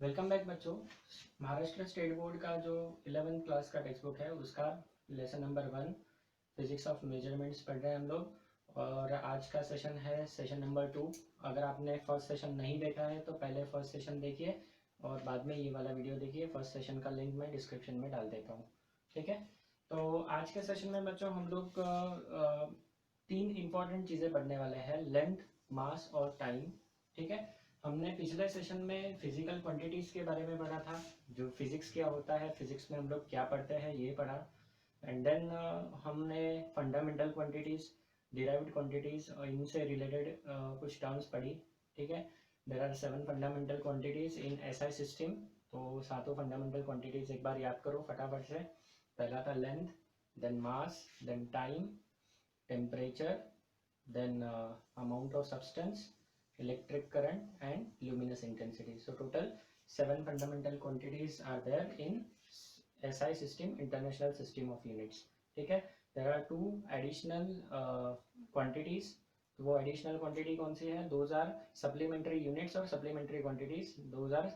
Welcome back बच्चों। Maharashtra state board का जो 11th क्लास का टेक्स्ट बुक है उसका lesson number 1 physics of measurements पढ़ रहे हैं हम लोग। और आज का सेशन है सेशन नंबर 2। अगर आपने फर्स्ट सेशन नहीं देखा है तो पहले फर्स्ट सेशन देखिए और बाद में ये वाला वीडियो देखिए। फर्स्ट सेशन का लिंक मैं डिस्क्रिप्शन में डाल देता हूँ, ठीक है। तो आज के सेशन में बच्चों हम लोग 3 इम्पॉर्टेंट चीज़ें पढ़ने वाले हैं, लेंथ, मास और टाइम, ठीक है। हमने पिछले सेशन में फिजिकल क्वांटिटीज़ के बारे में पढ़ा था, जो फिजिक्स क्या होता है, फिजिक्स में हम लोग क्या पढ़ते हैं ये पढ़ा। एंड देन हमने फंडामेंटल क्वांटिटीज़, डिराइव्ड क्वांटिटीज़ और इनसे रिलेटेड कुछ टर्म्स पढ़ी, ठीक है। There are 7 fundamental quantities in SI system. तो सातों फंडामेंटल क्वांटिटीज़ एक बार याद करो फटाफट से। पहला था length, then mass, then time, temperature, then amount of substance, electric current and luminous intensity. So total 7 fundamental quantities are there in SI system, International System of Units, ठीक है। There are 2 additional quantities. तो वो additional quantity कौन सी है? Those are supplementary units और supplementary quantities. Those are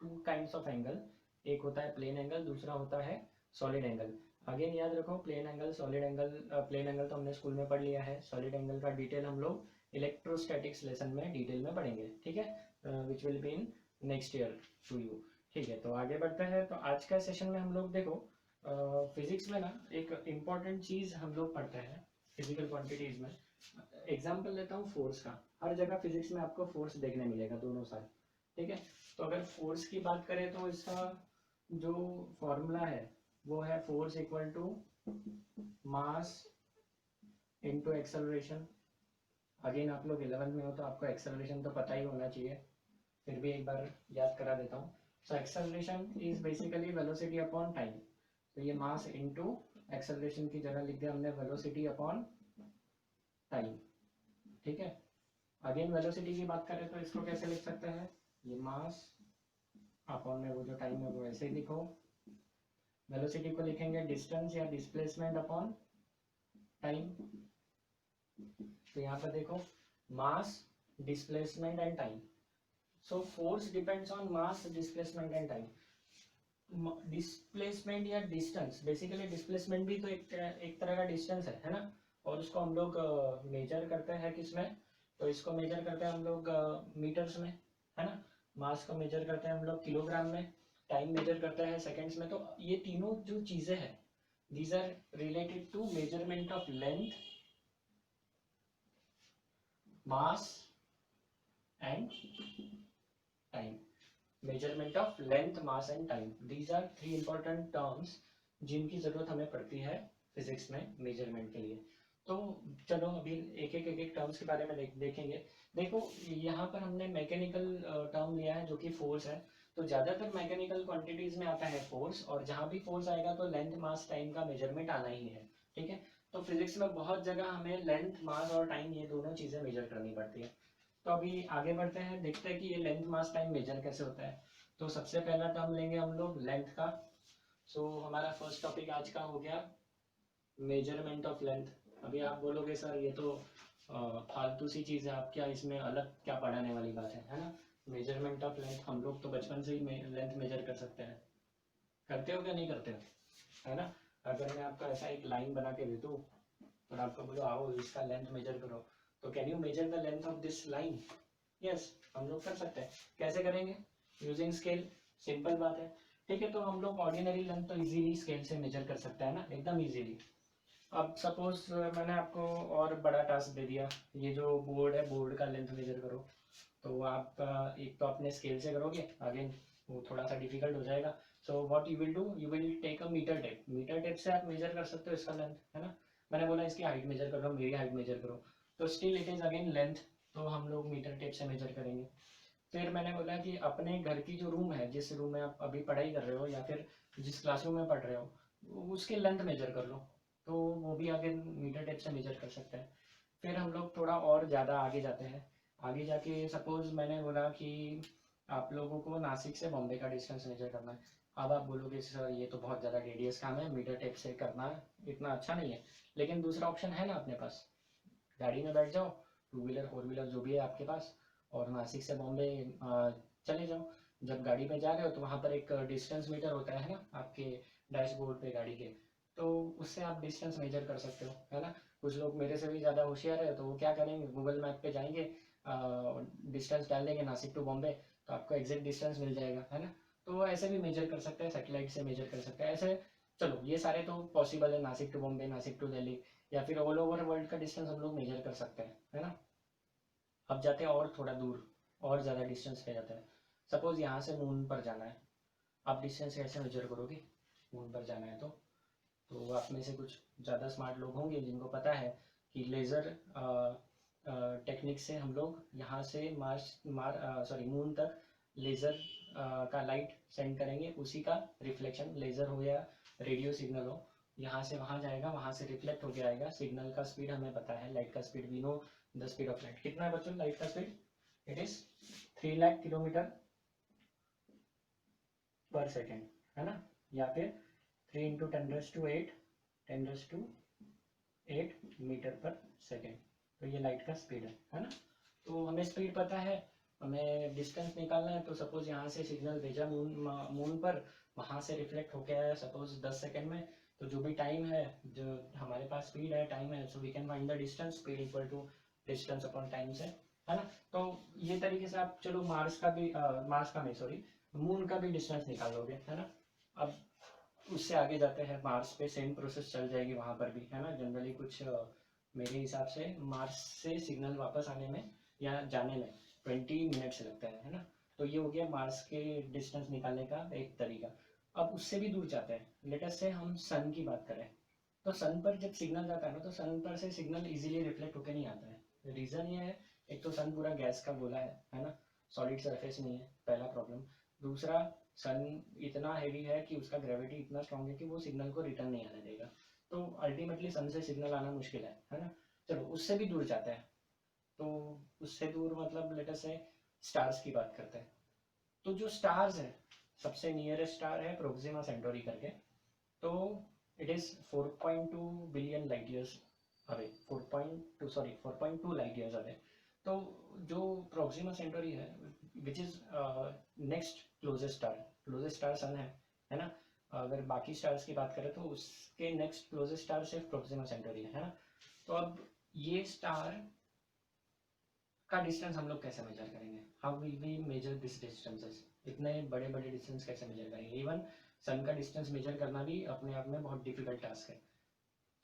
2 kinds of angle. एक होता है plane angle, दूसरा होता है solid angle. अगेन याद रखो, plane angle, solid angle. Plane angle तो हमने स्कूल में पढ़ लिया है, सॉलिड एंगल का डिटेल हम लोग इलेक्ट्रोस्टैटिक्स लेसन में डिटेल में पढ़ेंगे, ठीक है, which will be in next year to you, ठीक है। तो आगे बढ़ते हैं। तो आज का सेशन में हम लोग देखो फिजिक्स में ना एक इम्पॉर्टेंट चीज़ हम लोग पढ़ते हैं फिजिकल क्वांटिटीज़ में। एग्जाम्पल लेता हूँ फोर्स का। हर जगह फिजिक्स में आपको फोर्स देखने मिलेगा दोनों साइड, ठीक है। तो अगर फोर्स की बात करें तो इसका जो फॉर्मूला है वो है force equal to mass into acceleration. Again आप लोग 11th में हो तो आपको एक्सेलरेशन तो पता ही होना चाहिए, फिर भी एक बार याद करा देता हूँ। So acceleration is basically velocity upon time. तो ये मास इनटू एक्सेलरेशन की जगह लिख दिया हमने वेलोसिटी अपॉन टाइम, ठीक है। अगेन वेलोसिटी की बात करें तो इसको कैसे लिख सकते हैं, ये मास अपॉन में वो जो टाइम है वो ऐसे ही लिखो। वेलोसिटी को लिखेंगे डिस्टेंस या डिस्प्लेसमेंट अपॉन टाइम। तो यहाँ पर देखो mass, displacement and time. So force depends on mass, displacement and time. Displacement या डिस्टेंस, बेसिकली डिस्प्लेसमेंट भी तो एक तरह का डिस्टेंस है ना। और उसको हम लोग मेजर करते हैं किसमें, तो इसको मेजर करते हैं हम लोग मीटर्स में, है ना। मास को मेजर करते हैं हम लोग किलोग्राम में, टाइम मेजर करते हैं सेकेंड्स में। तो ये तीनों जो चीज़ें हैं these are related to measurement of length, mass and time. Measurement of length, mass and time. These are 3 important terms जिनकी जरूरत हमें पड़ती है फिजिक्स में मेजरमेंट के लिए। तो चलो अभी एक टर्म्स के बारे में देखेंगे। देखो यहाँ पर हमने मैकेनिकल टर्म लिया है जो कि फोर्स है। तो ज़्यादातर मैकेनिकल क्वांटिटीज में आता है फोर्स, और जहाँ भी फोर्स आएगा तो लेंथ, मास, टाइम का मेजरमेंट आना ही है, ठीक है। तो फिजिक्स में बहुत जगह हमें लेंथ, मास और टाइम ये दोनों चीज़ें मेजर करनी पड़ती है। तो अभी आगे बढ़ते हैं, देखते हैं कि ये लेंथ, मास, टाइम मेजर कैसे होता है। तो सबसे पहला टर्म लेंगे हम लोग लेंथ का। सो हमारा फर्स्ट टॉपिक आज का हो गया मेजरमेंट ऑफ लेंथ। अभी आप बोलोगे सर ये तो फालतू सी चीज़ है, आप क्या इसमें अलग क्या पढ़ाने वाली बात है ना। मेजरमेंट ऑफ लेंथ हम लोग तो बचपन से ही लेंथ मेजर कर सकते हैं। करते हो क्या नहीं करते हो, है ना। अगर मैं आपको ऐसा एक लाइन बना के दे दूँ और आपको बोलो आओ इसका लेंथ मेजर करो, तो can you measure the length of this line? Yes, हम लोग कर सकते हैं। कैसे करेंगे? यूजिंग स्केल, सिंपल बात है, ठीक है। तो हम लोग ऑर्डिनरी लेंथ तो इजीली स्केल से मेजर कर सकते हैं ना, एकदम इजीली। अब सपोज मैंने आपको और बड़ा टास्क दे दिया, ये जो बोर्ड है बोर्ड का लेंथ मेजर करो। तो आप एक तो अपने स्केल से करोगे, अगेन वो थोड़ा सा डिफिकल्ट हो जाएगा। So what you will do, you will take a meter tape. Meter tape से आप मेजर कर सकते हो इसका लेंथ, है ना। मैंने बोला इसकी हाइट मेजर कर लो, मेरी हाइट मेजर करो, तो still it is again length. तो हम लोग मीटर टेप से मेजर करेंगे। फिर मैंने बोला कि अपने घर की जो रूम है, जिस रूम में आप अभी पढ़ाई कर रहे हो या फिर जिस क्लासरूम में पढ़ रहे हो, उसकी लेंथ मेजर कर लो। तो वो भी आगे मीटर टेप से मेजर कर सकते हैं। फिर हम लोग थोड़ा और ज़्यादा आगे जाते हैं। आगे जाके सपोज मैंने बोला कि आप लोगों को नासिक से बॉम्बे का डिस्टेंस मेजर करना है। अब आप बोलोगे सर ये तो बहुत ज़्यादा रेडियस काम है, मीटर टेप से करना इतना अच्छा नहीं है। लेकिन दूसरा ऑप्शन है ना अपने पास, गाड़ी में बैठ जाओ, 2 व्हीलर 4 व्हीलर जो भी है आपके पास, और नासिक से बॉम्बे चले जाओ। जब गाड़ी पे जा रहे हो तो वहाँ पर एक डिस्टेंस मीटर होता है ना आपके डैशबोर्ड पे गाड़ी के, तो उससे आप डिस्टेंस मेजर कर सकते हो, है ना। कुछ लोग मेरे से भी ज़्यादा होशियार है तो वो क्या करेंगे, गूगल मैप पे जाएंगे, डिस्टेंस डाल देंगे नासिक टू बॉम्बे, तो आपको एग्जैक्ट डिस्टेंस मिल जाएगा, है ना। तो वो ऐसे भी मेजर कर सकते हैं, सैटेलाइट से मेजर कर सकते हैं ऐसे। चलो ये सारे तो पॉसिबल है, नासिक टू बॉम्बे, नासिक टू दिल्ली, या फिर ऑल ओवर वर्ल्ड का डिस्टेंस हम लोग मेजर कर सकते हैं, है ना। अब जाते हैं और थोड़ा दूर, और ज़्यादा डिस्टेंस पे जाता है। सपोज यहाँ से मून पर जाना है, आप डिस्टेंस कैसे मेजर करोगे, मून पर जाना है तो आप में से कुछ ज़्यादा स्मार्ट लोग होंगे जिनको पता है कि लेज़र टेक्निक से हम लोग यहाँ से मून तक लेज़र का लाइट सेंड करेंगे, उसी का रिफ्लेक्शन, लेज़र हो या रेडियो सिग्नल हो, यहाँ से वहाँ जाएगा, वहाँ से रिफ्लेक्ट होके आएगा। सिग्नल का स्पीड हमें पता है, लाइट का speed we know the speed of light. कितना है बच्चों लाइट का speed, it is 3 lakh kilometre per second, है ना, या फिर 3 इंटू 10⁸ 10⁸ मीटर पर सेकेंड। तो ये लाइट का स्पीड है ना। तो हमें स्पीड पता है, हमें डिस्टेंस निकालना है। तो सपोज यहाँ से सिग्नल भेजा मून पर, वहाँ से रिफ्लेक्ट होके आया सपोज 10 सेकेंड में, तो जो भी टाइम है, जो हमारे पास स्पीड है, टाइम है, so we can find the distance, speed equal to distance upon time से, है ना। तो ये तरीके से आप चलो मार्स का भी मार्स का नहीं सॉरी मून का भी डिस्टेंस निकाल लोगे, है ना। अब उससे आगे जाते हैं, मार्स पे सेम प्रोसेस चल जाएगी वहाँ पर भी, है ना। जनरली कुछ मेरे हिसाब से मार्स से सिग्नल वापस आने में या जाने में 20 मिनट्स लगता है ना। तो ये हो गया मार्स के डिस्टेंस निकालने का एक तरीका। अब उससे भी दूर जाते हैं, लेटेस्ट से हम सन की बात करें, तो सन पर जब सिग्नल जाता है ना, तो सन पर से सिग्नल इजीली रिफ्लेक्ट होकर नहीं आता है। रीज़न ये है, एक तो सन पूरा गैस का गोला है ना, सॉलिड सरफेस नहीं है, पहला प्रॉब्लम। दूसरा, सन इतना हैवी है कि उसका ग्रेविटी इतना स्ट्रांग है कि वो सिग्नल को रिटर्न नहीं आने देगा। तो अल्टीमेटली सन से सिग्नल आना मुश्किल है ना। चलो उससे भी दूर जाते हैं, तो उससे दूर मतलब लेटेस्ट से स्टार्स की बात करते हैं। तो जो स्टार्स है, सबसे नियरेस्ट स्टार है प्रोक्सिमा सेंटोरी करके, तो it is 4.2 billion light years away, 4.2 light years away. तो जो प्रोक्सिमा सेंटोरी है, which is next closest star sun है ना। अगर बाकी स्टार्स की बात करें तो उसके नेक्स्ट क्लोजेस्ट स्टार सिर्फ प्रोक्सिमा सेंटोरी है ना। तो अब ये स्टार का डिस्टेंस हम लोग कैसे मेजर करेंगे, how will we measure this distances, इतने बड़े बड़े डिस्टेंस कैसे मेजर करेंगे। इवन सन का डिस्टेंस मेजर करना भी अपने आप में बहुत डिफिकल्ट टास्क है,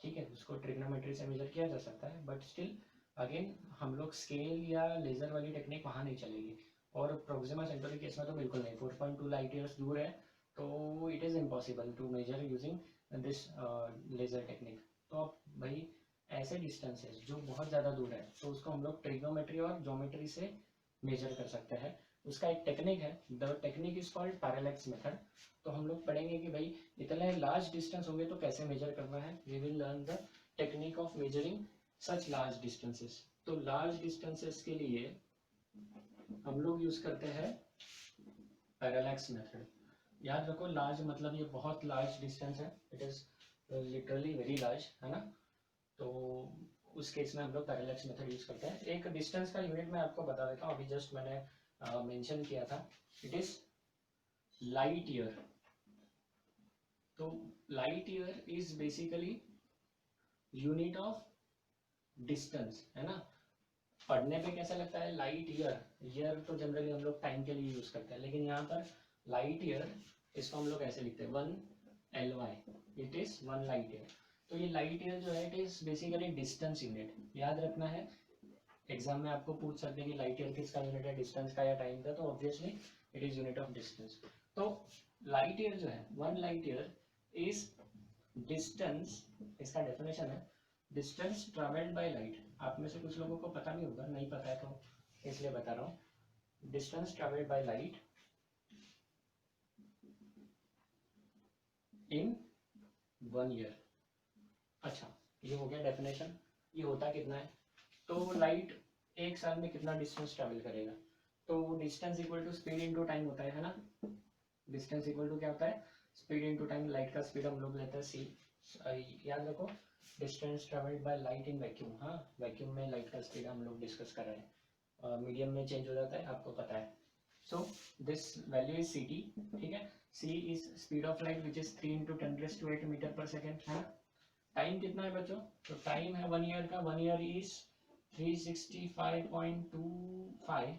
ठीक है। उसको ट्रिग्नोमेट्री से मेजर किया जा सकता है, बट स्टिल अगेन हम लोग स्केल या लेजर वाली टेक्निक वहाँ नहीं चलेगी। और प्रोक्सिमा सेंटोरी केस में तो बिल्कुल नहीं, 4.2 लाइट ईयर्स दूर है, तो it is impossible to measure using this laser technique. तो अब भाई ऐसे डिस्टेंसेस जो बहुत ज़्यादा दूर है, तो उसको हम लोग ट्रिग्नोमेट्री और ज्योमेट्री से मेजर कर सकते हैं। उसका एक टेक्निक है, the technique is called parallax method. तो हम लोग पढ़ेंगे कि भाई इतने लार्ज डिस्टेंस होंगे तो कैसे मेजर करना है। We will learn the technique of measuring such large distances. तो लार्ज डिस्टेंसेस के लिए हम लोग यूज करते हैं पैरेलैक्स मेथड। याद रखो, लार्ज मतलब ये बहुत लार्ज डिस्टेंस है, it is literally very large, है ना। तो उस केस में हम लोग पैरेलैक्स मेथड यूज करते हैं। एक डिस्टेंस का यूनिट मैं आपको बता देता हूँ, अभी जस्ट मैंने मेंशन किया था, इट इज लाइट ईयर। तो light year is basically unit of distance, है ना। पढ़ने पे कैसा लगता है लाइट ईयर, ईयर तो जनरली हम लोग टाइम के लिए यूज करते हैं, लेकिन यहाँ पर लाइट ईयर, इसको हम लोग ऐसे लिखते हैं 1 LY, it is 1 light year. तो ये लाइट ईयर जो है, it is basically distance unit, याद रखना है। एग्जाम में आपको पूछ सकते हैं कि लाइट ईयर किसका यूनिट है, डिस्टेंस का या टाइम का, तो obviously it is unit of distance. तो लाइट ईयर जो है, 1 लाइट ईयर इज डिस्टेंस, इसका डेफिनेशन है डिस्टेंस ट्रेवल्ड बाय लाइट। आप में से कुछ लोगों को पता भी होगा, नहीं पता है तो इसलिए बता रहा हूँ। Distance travelled by light in 1 year. अच्छा, ये हो गया डेफिनेशन। ये होता कितना है, तो लाइट एक साल में कितना डिस्टेंस ट्रेवल करेगा, तो distance equal to speed into time होता है ना। डिस्टेंस इक्वल टू क्या होता है, स्पीड इनटू टाइम। लाइट का स्पीड हम लोग लेते हैं c, याद रखो distance travelled by light in vacuum. हाँ, वैक्यूम में लाइट का स्पीड हम लोग डिस्कस कर रहे हैं, मीडियम में चेंज हो जाता है, आपको पता है। So this value is ct, ठीक है। c is speed of light which is 3 × 10⁸ metre per second, है ना। टाइम कितना है बच्चों, तो टाइम है 1 ईयर का, 1 ईयर इज 365.25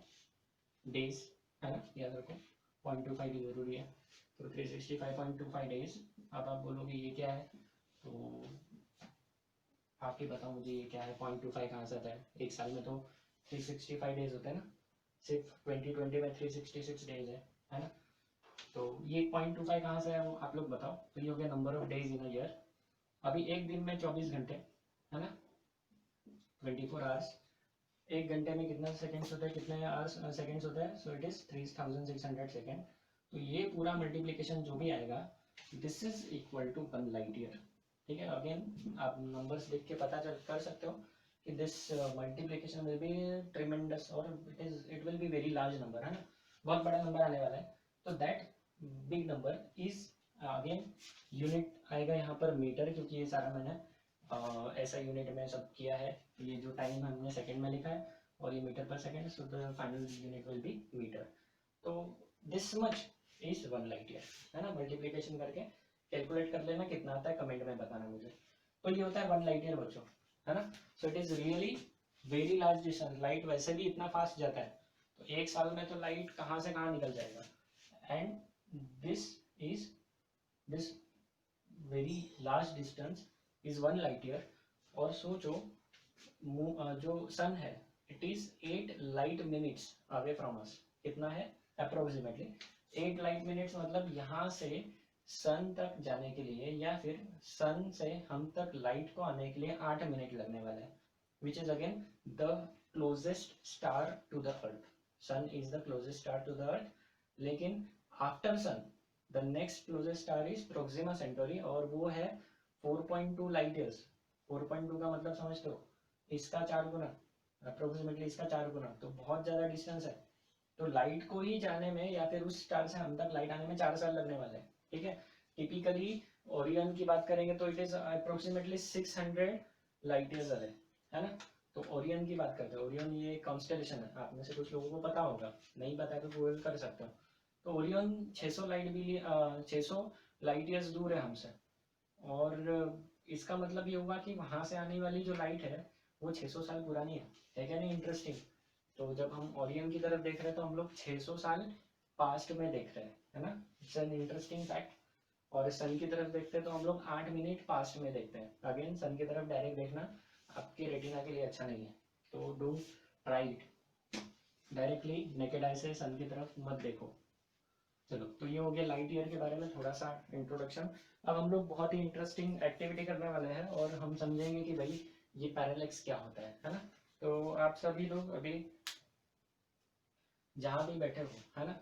डेज, है ना, याद रखो 0.25 की जरूरी है, तो 365.25 डेज। अब आप बोलोगे ये क्या है, तो आप ही बताओ मुझे ये क्या है, 0.25 कहाँ से आता है, एक साल में तो 365 डेज होते हैं ना, सिर्फ 2020 में 366 डेज है ना। तो ये 0.25 कहाँ से है वो आप लोग बताओ। तो ये हो गया number of days in a year. अभी एक दिन में 24 घंटे, है ना, 24 आवर्स। एक घंटे में कितना सेकेंड्स होता है, कितने आवर्स सेकेंड्स होता है, सो इट इज 3600 सेकेंड। तो ये पूरा मल्टीप्लीकेशन जो भी आएगा, this is equal to 1 light year, ठीक है। अगेन आप नंबर्स देख के पता कर सकते हो कि this multiplication will be tremendous और it will be very large number, है ना, बहुत बड़ा नंबर आने वाला है। तो that big number is again unit आएगा यहाँ पर मीटर, क्योंकि ये सारा मैंने ऐसा यूनिट में सब किया है। ये जो टाइम हमने सेकंड में लिखा है और ये मीटर पर second, so the final unit will be metre. तो this much is 1 light year, है ना। मल्टीप्लीकेशन करके कैलकुलेट कर लेना कितना आता है, कमेंट में बताना मुझे। तो ये होता है 1 लाइट ईयर बच्चों, है ना। सो it is really very large distance. Light वैसे भी इतना फास्ट जाता है, तो एक साल में तो लाइट कहाँ से कहाँ निकल जाएगा। And this is this very large distance is 1 light year. और सोचो जो सन है it is 8 light minutes away from us. कितना है अप्रोक्सीमेटली 8 लाइट मिनट्स, मतलब यहाँ से सन तक जाने के लिए या फिर सन से हम तक लाइट को आने के लिए 8 मिनट लगने वाला है, which is again the closest star to the earth. Sun is the closest star to the earth, लेकिन after sun the next closest star is Proxima Centauri, और वो है 4.2 लाइट ईयर्स। 4.2 का मतलब समझते हो, इसका 4 गुना, अप्रोक्सीमेटली इसका 4 गुना, तो बहुत ज़्यादा डिस्टेंस है। तो लाइट को ही जाने में या फिर उस स्टार से हम तक लाइट आने में 4 साल लगने वाले हैं, ठीक है। टिपिकली ओरियन की बात करेंगे तो it is approximately 600 light years away, है ना। तो ओरियन की बात करते हैं, ओरियन ये कॉन्स्टेलेशन है, आप में से कुछ लोगों को पता होगा, नहीं पता तो गूगल कर सकते हो। तो ओरियन 600 लाइट ईयर्स दूर है हमसे, और इसका मतलब ये हुआ कि वहां से आने वाली जो लाइट है वो 600 साल पुरानी है क्या नहीं, इंटरेस्टिंग। तो जब हम ओरियन की तरफ देख रहे हैं तो हम लोग 600 साल पास्ट में देख रहे हैं, है ना, इट्स एन इंटरेस्टिंग फैक्ट। और सन की तरफ देखते हैं तो हम लोग 8 मिनट पास्ट में देखते हैं। अगेन सन की तरफ डायरेक्ट देखना आपके रेटिना के लिए अच्छा नहीं है, तो don't try it, directly naked eye से सन की तरफ मत देखो। चलो, तो ये हो गया लाइट ईयर के बारे में थोड़ा सा इंट्रोडक्शन। अब हम लोग बहुत ही इंटरेस्टिंग एक्टिविटी करने वाले हैं और हम समझेंगे कि भाई ये पैरेलैक्स क्या होता है ना। तो आप सभी लोग अभी जहाँ भी बैठे हो, है ना,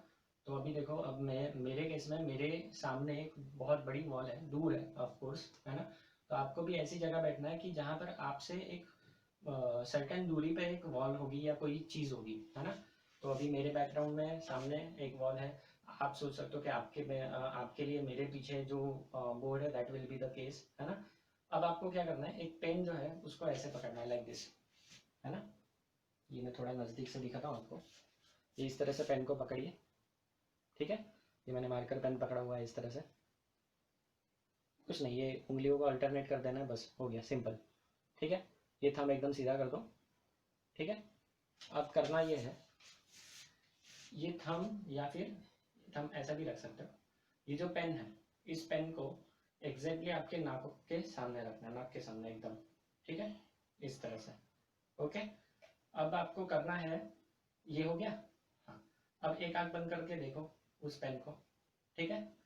तो अभी देखो, अब मैं मेरे केस में मेरे सामने एक बहुत बड़ी वॉल है, दूर है ऑफ कोर्स, है ना। तो आपको भी ऐसी जगह बैठना है कि जहाँ पर आपसे एक सर्टेन दूरी पे एक वॉल होगी या कोई चीज़ होगी, है ना। तो अभी मेरे बैकग्राउंड में सामने एक वॉल है, आप सोच सकते हो कि आपके लिए मेरे पीछे जो बोर्ड है that will be the case, है ना। अब आपको क्या करना है, एक पेन जो है उसको ऐसे पकड़ना है लाइक दिस, है ना। ये मैं थोड़ा नज़दीक से दिखाता हूँ आपको। ये इस तरह से पेन को पकड़िए, ठीक है। ये मैंने मार्कर पेन पकड़ा हुआ है इस तरह से, कुछ नहीं, ये उंगलियों को अल्टरनेट कर देना है, बस हो गया, सिंपल, ठीक है। ये थंब एकदम सीधा कर दो, ठीक है। अब करना ये है, ये थंब या फिर थंब ऐसा भी रख सकते हो। ये जो पेन है, इस पेन को एग्जैक्टली आपके नाक के सामने रखना है, नाक के सामने एकदम, ठीक है, इस तरह से, ओके। अब आपको करना है, ये हो गया, हाँ। अब एक आंख बंद करके देखो उस पेन को, ठीक है।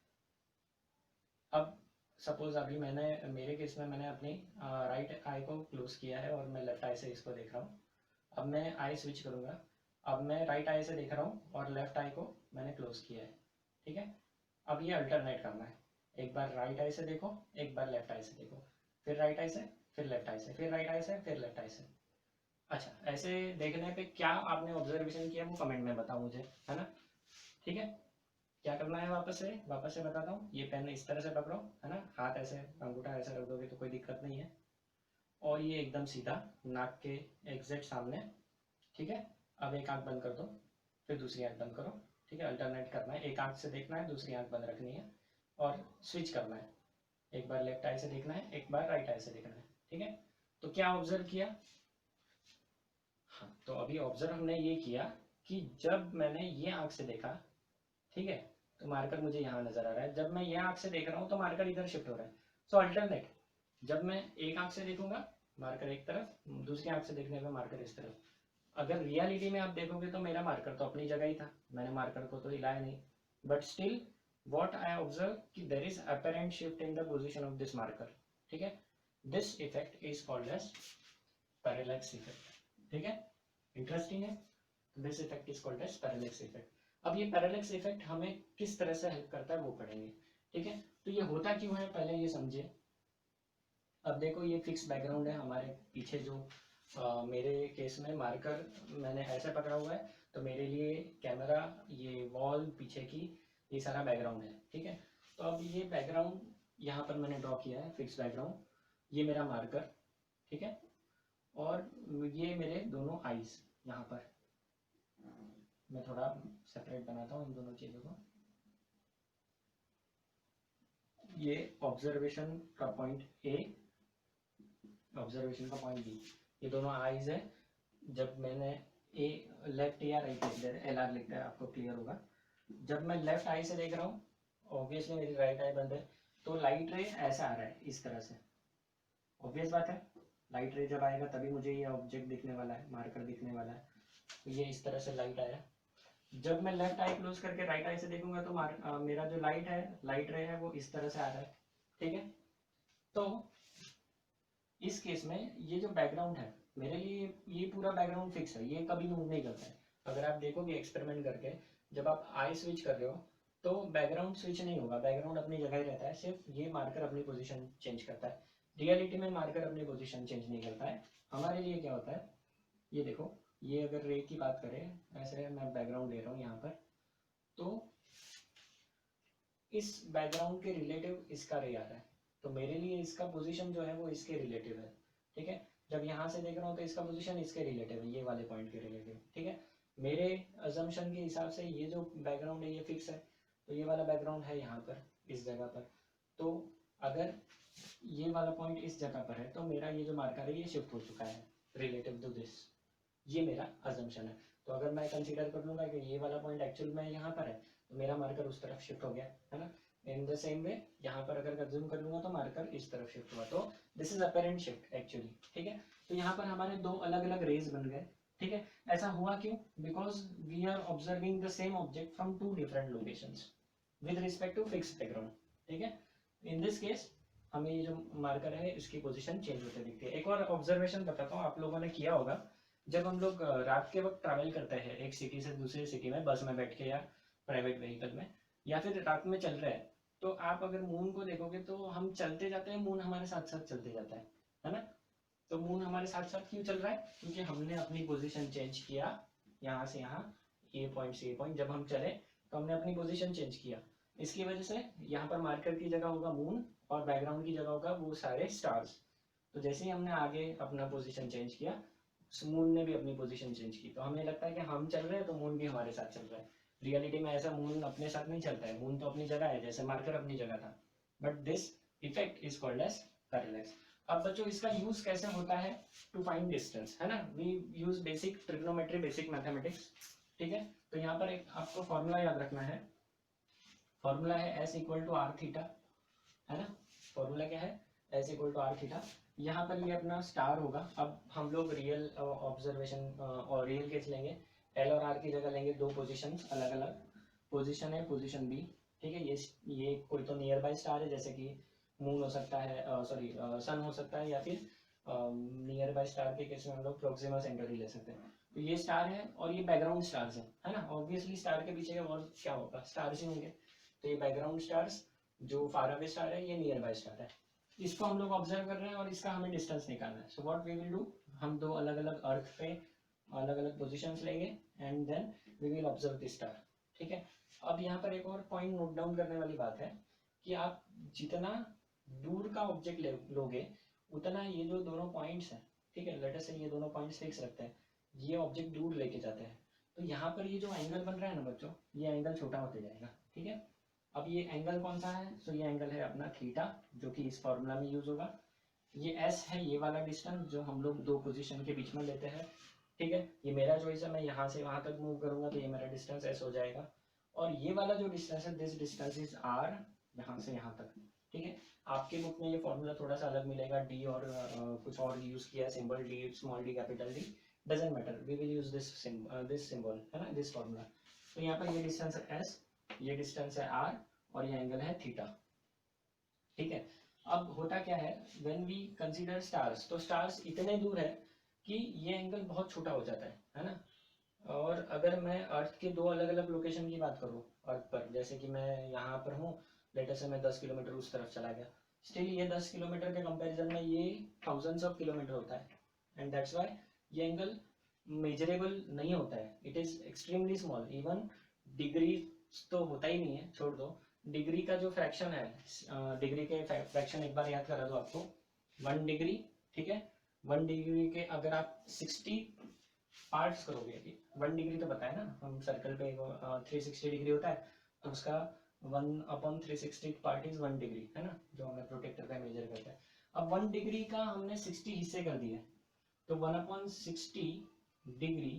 अब सपोज अभी मेरे केस में मैंने अपनी राइट आई को क्लोज किया है और मैं लेफ्ट आई से इसको देख रहा हूँ। अब मैं आई स्विच करूँगा, अब मैं राइट आई से देख रहा हूँ और लेफ्ट आई को मैंने क्लोज किया है, ठीक है। अब ये अल्टरनेट करना है, एक बार राइट आई से देखो, एक बार लेफ्ट आई से देखो, फिर राइट आई से, फिर लेफ्ट आई से, फिर राइट आई से, फिर लेफ्ट आई से। अच्छा, ऐसे देखने पे क्या आपने ऑब्जर्वेशन किया वो कमेंट में बताओ मुझे, है ना, ठीक है। क्या करना है, वापस से बताता हूँ। ये पेन इस तरह से पकड़ो, है ना, हाथ ऐसे, अंगूठा ऐसे रख दोगे तो कोई दिक्कत नहीं है, और ये एकदम सीधा नाक के एग्जैक्ट सामने, ठीक है। अब एक आंख बंद कर दो, फिर दूसरी आंख बंद करो, ठीक है, अल्टरनेट करना है, एक आंख से देखना है, दूसरी आंख बंद रखनी है और स्विच करना है, एक बार लेफ्ट आई से देखना है, एक बार राइट आई से देखना है। ठीक है, तो क्या ऑब्जर्व किया? हाँ, तो अभी ऑब्जर्व हमने ये किया कि जब मैंने ये आंख से देखा, ठीक है, तो मार्कर मुझे यहाँ नजर आ रहा है, जब मैं ये आंख से देख रहा हूँ तो मार्कर इधर शिफ्ट हो रहा है। सो अल्टरनेट, जब मैं एक आंख से देखूंगा मार्कर एक तरफ, दूसरी आंख से देखने पे मार्कर इस तरफ। अगर रियलिटी में आप देखोगे तो मेरा मार्कर तो अपनी जगह ही था, मैंने मार्कर को तो हिलाया नहीं, but still what I observe कि there is apparent shift in the position of this marker. ठीक है, this effect is called as parallax effect. ठीक है, इंटरेस्टिंग है। this effect is called as parallax effect. अब ये parallax effect हमें किस तरह से हेल्प करता है वो पढ़ेंगे। ठीक है, तो ये होता क्यों है पहले ये समझिए। अब देखो ये फिक्स बैकग्राउंड है हमारे पीछे, जो मेरे केस में मार्कर मैंने ऐसे पकड़ा हुआ है, तो मेरे लिए कैमरा, ये वॉल पीछे की, ये सारा बैकग्राउंड है। ठीक है, तो अब ये बैकग्राउंड यहाँ पर मैंने ड्रॉ किया है, फिक्स बैकग्राउंड, ये मेरा मार्कर। ठीक है, और ये मेरे दोनों आईज यहाँ पर, मैं थोड़ा सेपरेट बनाता हूँ इन दोनों चीज़ों को। ये ऑब्जर्वेशन का पॉइंट ए, ऑब्जर्वेशन का पॉइंट बी, ये दोनों आईज है। जब मैंने ए लेफ्ट या राइट लिख दे रहे, LR लिखता है, आपको क्लियर होगा। जब मैं लेफ्ट आई से देख रहा हूँ, ऑब्वियसली मेरी राइट आई बंद है, तो लाइट रे ऐसा आ रहा है इस तरह से। ऑब्वियस बात है, लाइट रे जब आएगा तभी मुझे ये ऑब्जेक्ट दिखने वाला है, मार्कर दिखने वाला है। तो ये इस तरह से लाइट आया। जब मैं लेफ्ट आई क्लोज करके राइट आई से देखूंगा तो मेरा जो लाइट है, लाइट रे है, वो इस तरह से आ रहा है। ठीक है, तो इस केस में ये जो बैकग्राउंड है मेरे लिए, ये पूरा बैकग्राउंड फिक्स है, ये कभी मूव नहीं करता है। अगर आप देखोगे एक्सपेरिमेंट करके, जब आप आई स्विच कर रहे हो तो बैकग्राउंड स्विच नहीं होगा, बैकग्राउंड अपनी जगह ही रहता है, सिर्फ ये मार्कर अपनी पोजीशन चेंज करता है। रियलिटी में मार्कर अपनी पोजीशन चेंज नहीं करता है। हमारे लिए क्या होता है, ये देखो, ये अगर रे की बात करें, ऐसे मैं बैकग्राउंड ले रहा हूँ यहाँ पर, तो इस बैकग्राउंड के रिलेटिव इसका रे आ रहा है, तो मेरे लिए इसका पोजीशन जो है वो इसके रिलेटिव है। ठीक है, जब यहाँ से देख रहा हूँ तो इसका पोजीशन इसके रिलेटिव है, ये वाले पॉइंट के रिलेटिव। ठीक है, मेरे अजम्पशन के हिसाब से ये जो बैकग्राउंड है ये फिक्स है, तो ये वाला बैकग्राउंड है यहाँ पर इस जगह पर, तो अगर ये वाला पॉइंट इस जगह पर है तो मेरा ये जो मार्कर है ये शिफ्ट हो चुका है रिलेटिव टू दिस, ये मेरा अजम्पशन है। तो अगर मैं कंसीडर कर लूँगा कि ये वाला पॉइंट एक्चुअल में यहाँ पर है, तो मेरा मार्कर उस तरफ शिफ्ट हो गया है ना। इन द सेम वे यहाँ पर अगर कंज्यूम कर लूँगा तो मार्कर इस तरफ शिफ्ट हुआ, तो this is apparent shift actually. ठीक है, तो यहाँ पर हमारे दो अलग अलग रेज बन गए। ठीक है, ऐसा हुआ क्यों? Because we are observing the same object from two different locations with respect to fix background. ठीक है, इन दिस केस हमें ये जो मार्कर है इसकी पोजीशन चेंज होते दिखती है। एक और ऑब्जर्वेशन बताता हूँ, आप लोगों ने किया होगा, जब हम लोग रात के वक्त ट्रैवल करते हैं एक सिटी से दूसरी सिटी में, बस में बैठ के या प्राइवेट व्हीकल में, या फिर रात में चल रहे हैं, तो आप अगर मून को देखोगे तो हम चलते जाते हैं, मून हमारे साथ साथ चलते जाता है ना। तो मून हमारे साथ साथ क्यों चल रहा है? क्योंकि हमने अपनी पोजीशन चेंज किया, यहाँ से यहाँ, ये पॉइंट से ये पॉइंट, जब हम चले तो हमने अपनी पोजीशन चेंज किया। इसकी वजह से यहाँ पर मार्कर की जगह होगा मून और बैकग्राउंड की जगह होगा वो सारे स्टार्स। तो जैसे ही हमने आगे अपना पोजीशन चेंज किया, मून ने भी अपनी पोजीशन चेंज की, तो हमें लगता है कि हम चल रहे हैं तो मून भी हमारे साथ चल रहा है। रियलिटी में ऐसा मून अपने साथ नहीं चलता है, मून तो अपनी जगह है, जैसे मार्कर अपनी जगह था। But this effect is called as parallax. अब बच्चों इसका यूज कैसे होता है? टू फाइंड डिस्टेंस, है ना। We use basic trigonometry, basic mathematics. ठीक है, तो यहाँ पर एक आपको फॉर्मूला याद रखना है। फॉर्मूला है S equal to are theta, है ना। फॉर्मूला क्या है? S equal to are theta. यहाँ पर ये अपना स्टार होगा। अब हम लोग रियल ऑब्जर्वेशन और रियल केस लेंगे, L और R की जगह लेंगे दो पोजीशंस, अलग अलग पोजीशन है, पोजीशन B। ठीक है, ये कोई तो नियर बाय स्टार है, जैसे कि मून हो सकता है, सॉरी सन हो सकता है, या फिर नियर बाय स्टार के केस में हम लोग प्रोक्सिमा सेंटरी ले सकते हैं। तो ये स्टार है और ये बैकग्राउंड स्टार्स है ना। ऑब्वियसली स्टार के पीछे और क्या होगा? स्टार्स ही होंगे। तो ये बैकग्राउंड स्टार्स, जो फार अवे स्टार है ये नियर बाय स्टार है। इसको हम लोग ऑब्जर्व कर रहे हैं और इसका हमें डिस्टेंस निकालना है। So what we will do, हम दो अलग अलग अर्थ पे अलग अलग पोजीशंस लेंगे and then we will observe this star. ठीक है, अब यहाँ पर एक और पॉइंट नोट डाउन करने वाली बात है कि आप जितना दूर का ऑब्जेक्ट लोगे उतना ये जो दोनों पॉइंट्स हैं, ठीक है, लेट अस से ये दोनों पॉइंट्स फिक्स रखते हैं, ये ऑब्जेक्ट दूर लेके जाते हैं। तो यहाँ पर ये जो एंगल बन रहा है ना बच्चों, ये एंगल छोटा होते जाएगा, ठीक है। अब ये एंगल कौन सा है, सो ये एंगल है अपना थीटा, जो कि इस फॉर्मूला में यूज होगा। ये एस है, ये वाला डिस्टेंस जो हम लोग दो पोजीशन के बीच में लेते हैं, ठीक है। ये मेरा चॉइस है, मैं यहाँ से वहाँ तक मूव करूंगा तो ये मेरा डिस्टेंस एस हो जाएगा। और ये वाला जो डिस्टेंस है, दिस डिस्टेंस इज आर, यहाँ से यहाँ तक, ठीक है। आपके बुक में ये फॉर्मूला थोड़ा सा अलग मिलेगा, डी और कुछ और यूज किया, symbol D, small D, capital D, doesn't matter, we will use this symbol, है ना, दिस फॉर्मूला। तो यहाँ पर ये डिस्टेंस है एस, ये डिस्टेंस है आर, और ये एंगल है थीटा, ठीक है। अब होता क्या है, व्हेन वी कंसीडर स्टार्स, तो स्टार्स इतने दूर है कि ये एंगल बहुत छोटा हो जाता है ना। और अगर मैं अर्थ के दो अलग अलग लोकेशन की बात करूँ अर्थ पर, जैसे कि मैं यहाँ पर हूँ, लेटर से मैं 10 किलोमीटर उस तरफ चला गया, स्टिल ये 10 किलोमीटर के कंपैरिजन में ये थाउजेंड्स ऑफ किलोमीटर होता है, एंड दैट्स वाई ये एंगल मेजरेबल नहीं होता है, it is extremely small, even degree तो होता ही नहीं है, छोड़ दो। डिग्री का जो फ्रैक्शन है, डिग्री के फ्रैक्शन एक बार याद करा दो आपको, 1 डिग्री, ठीक है। 1 डिग्री के अगर आप 60 पार्ट्स करोगे, 1 डिग्री तो पता है ना, हम सर्कल पे 360 डिग्री होता है, तो उसका 1/360 पार्ट इज 1 डिग्री, है ना, जो हमें प्रोटेक्टर का मेजर करता है। अब 1 डिग्री का हमने 60 हिस्से कर दिए, तो 1/60 degree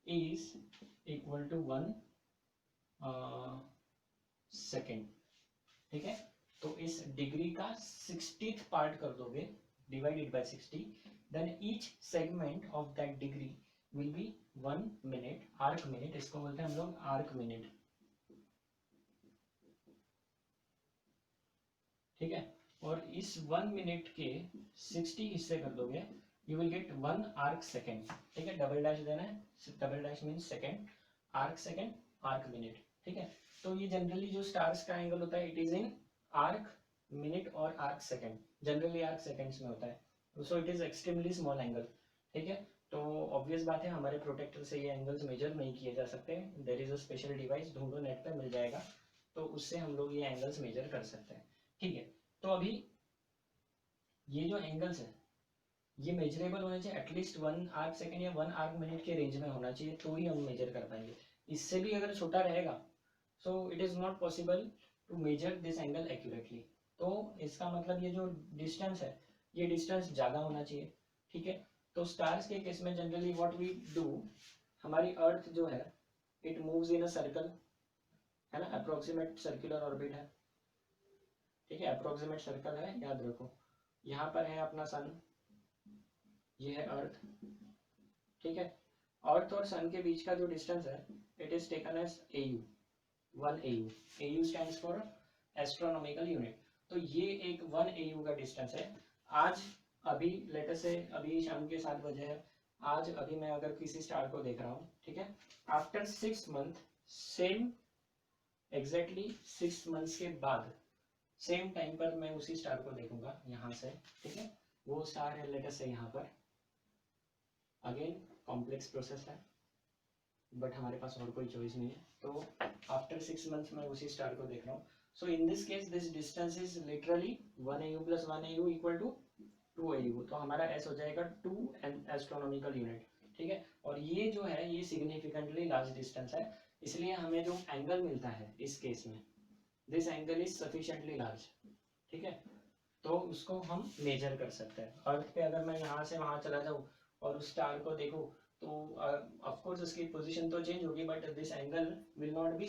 is equal to 1 second, ठीक है। तो इस डिग्री का 60th पार्ट कर दोगे, divided by 60, then each segment of that degree will be 1 minute, arc minute, इसको बोलते हैं हम लोग आर्क मिनट, ठीक है। और इस 1 मिनट के 60 हिस्से कर दोगे, you will gate 1 arc second, ठीक है। डबल डैश देना है, double dash means second, second, arc minute, ठीक है। तो ये जनरली जो स्टार्स का एंगल होता है, it is in arc minute और arc second, generally arc seconds में होता है, so it is extremely small angle, ठीक है। तो ऑब्वियस बात है, हमारे प्रोटेक्टर से ये एंगल्स मेजर नहीं किए जा सकते, there is a special device, ढूंढो नेट पे मिल जाएगा, तो उससे हम लोग ये एंगल्स मेजर कर सकते हैं, ठीक है। तो अभी ये जो एंगल्स है, ये मेजरेबल होने चाहिए, एटलीस्ट 1 आर्क सेकेंड या 1 आर्क मिनट के रेंज में होना चाहिए, तो ही हम मेजर कर पाएंगे। इससे भी अगर छोटा रहेगा, so it is not possible to measure this angle accurately. तो इसका मतलब ये जो डिस्टेंस है, ये डिस्टेंस ज़्यादा होना चाहिए, ठीक है। तो स्टार्स के केस में जनरली व्हाट वी डू, हमारी अर्थ जो है, it moves in a circle, है ना, अप्रोक्सीमेट सर्कुलर ऑर्बिट है, ठीक है, अप्रोक्सीमेट सर्कल है, याद रखो। यहाँ पर है अपना सन, ये है अर्थ, ठीक है। अर्थ और सन के बीच का जो डिस्टेंस है, it is taken as AU, 1 AU, AU stands for astronomical unit. तो ये एक 1 AU का डिस्टेंस है। आज अभी लेटर से अभी शाम के 7 बजे है, आज अभी मैं अगर किसी स्टार को देख रहा हूँ, ठीक है, after 6 month, same exactly 6 months के बाद सेम टाइम पर मैं उसी स्टार को देखूंगा यहाँ से, ठीक है। वो स्टार है लेटर से यहाँ पर, अगेन कॉम्प्लेक्स प्रोसेस है, बट हमारे पास और कोई चॉइस नहीं है, तो आफ्टर 6 मंथ्स मैं उसी स्टार को देख रहा हूँ। So in this case this distance is literally 1 AU plus 1 AU equal to 2 AU, तो हमारा एस हो जाएगा 2 एस्ट्रोनॉमिकल यूनिट, ठीक है। और ये जो है, ये सिग्निफिकेंटली लार्ज डिस्टेंस है, इसलिए हमें जो एंगल मिलता है इस केस में, this angle is sufficiently large, ठीक है। तो उसको हम मेजर कर सकते हैं। अर्थ पे अगर मैं यहाँ से वहाँ चला जाऊँ और उस स्टार को देखूँ, तो ऑफ कोर्स उसकी पोजीशन तो चेंज होगी, but this angle will not be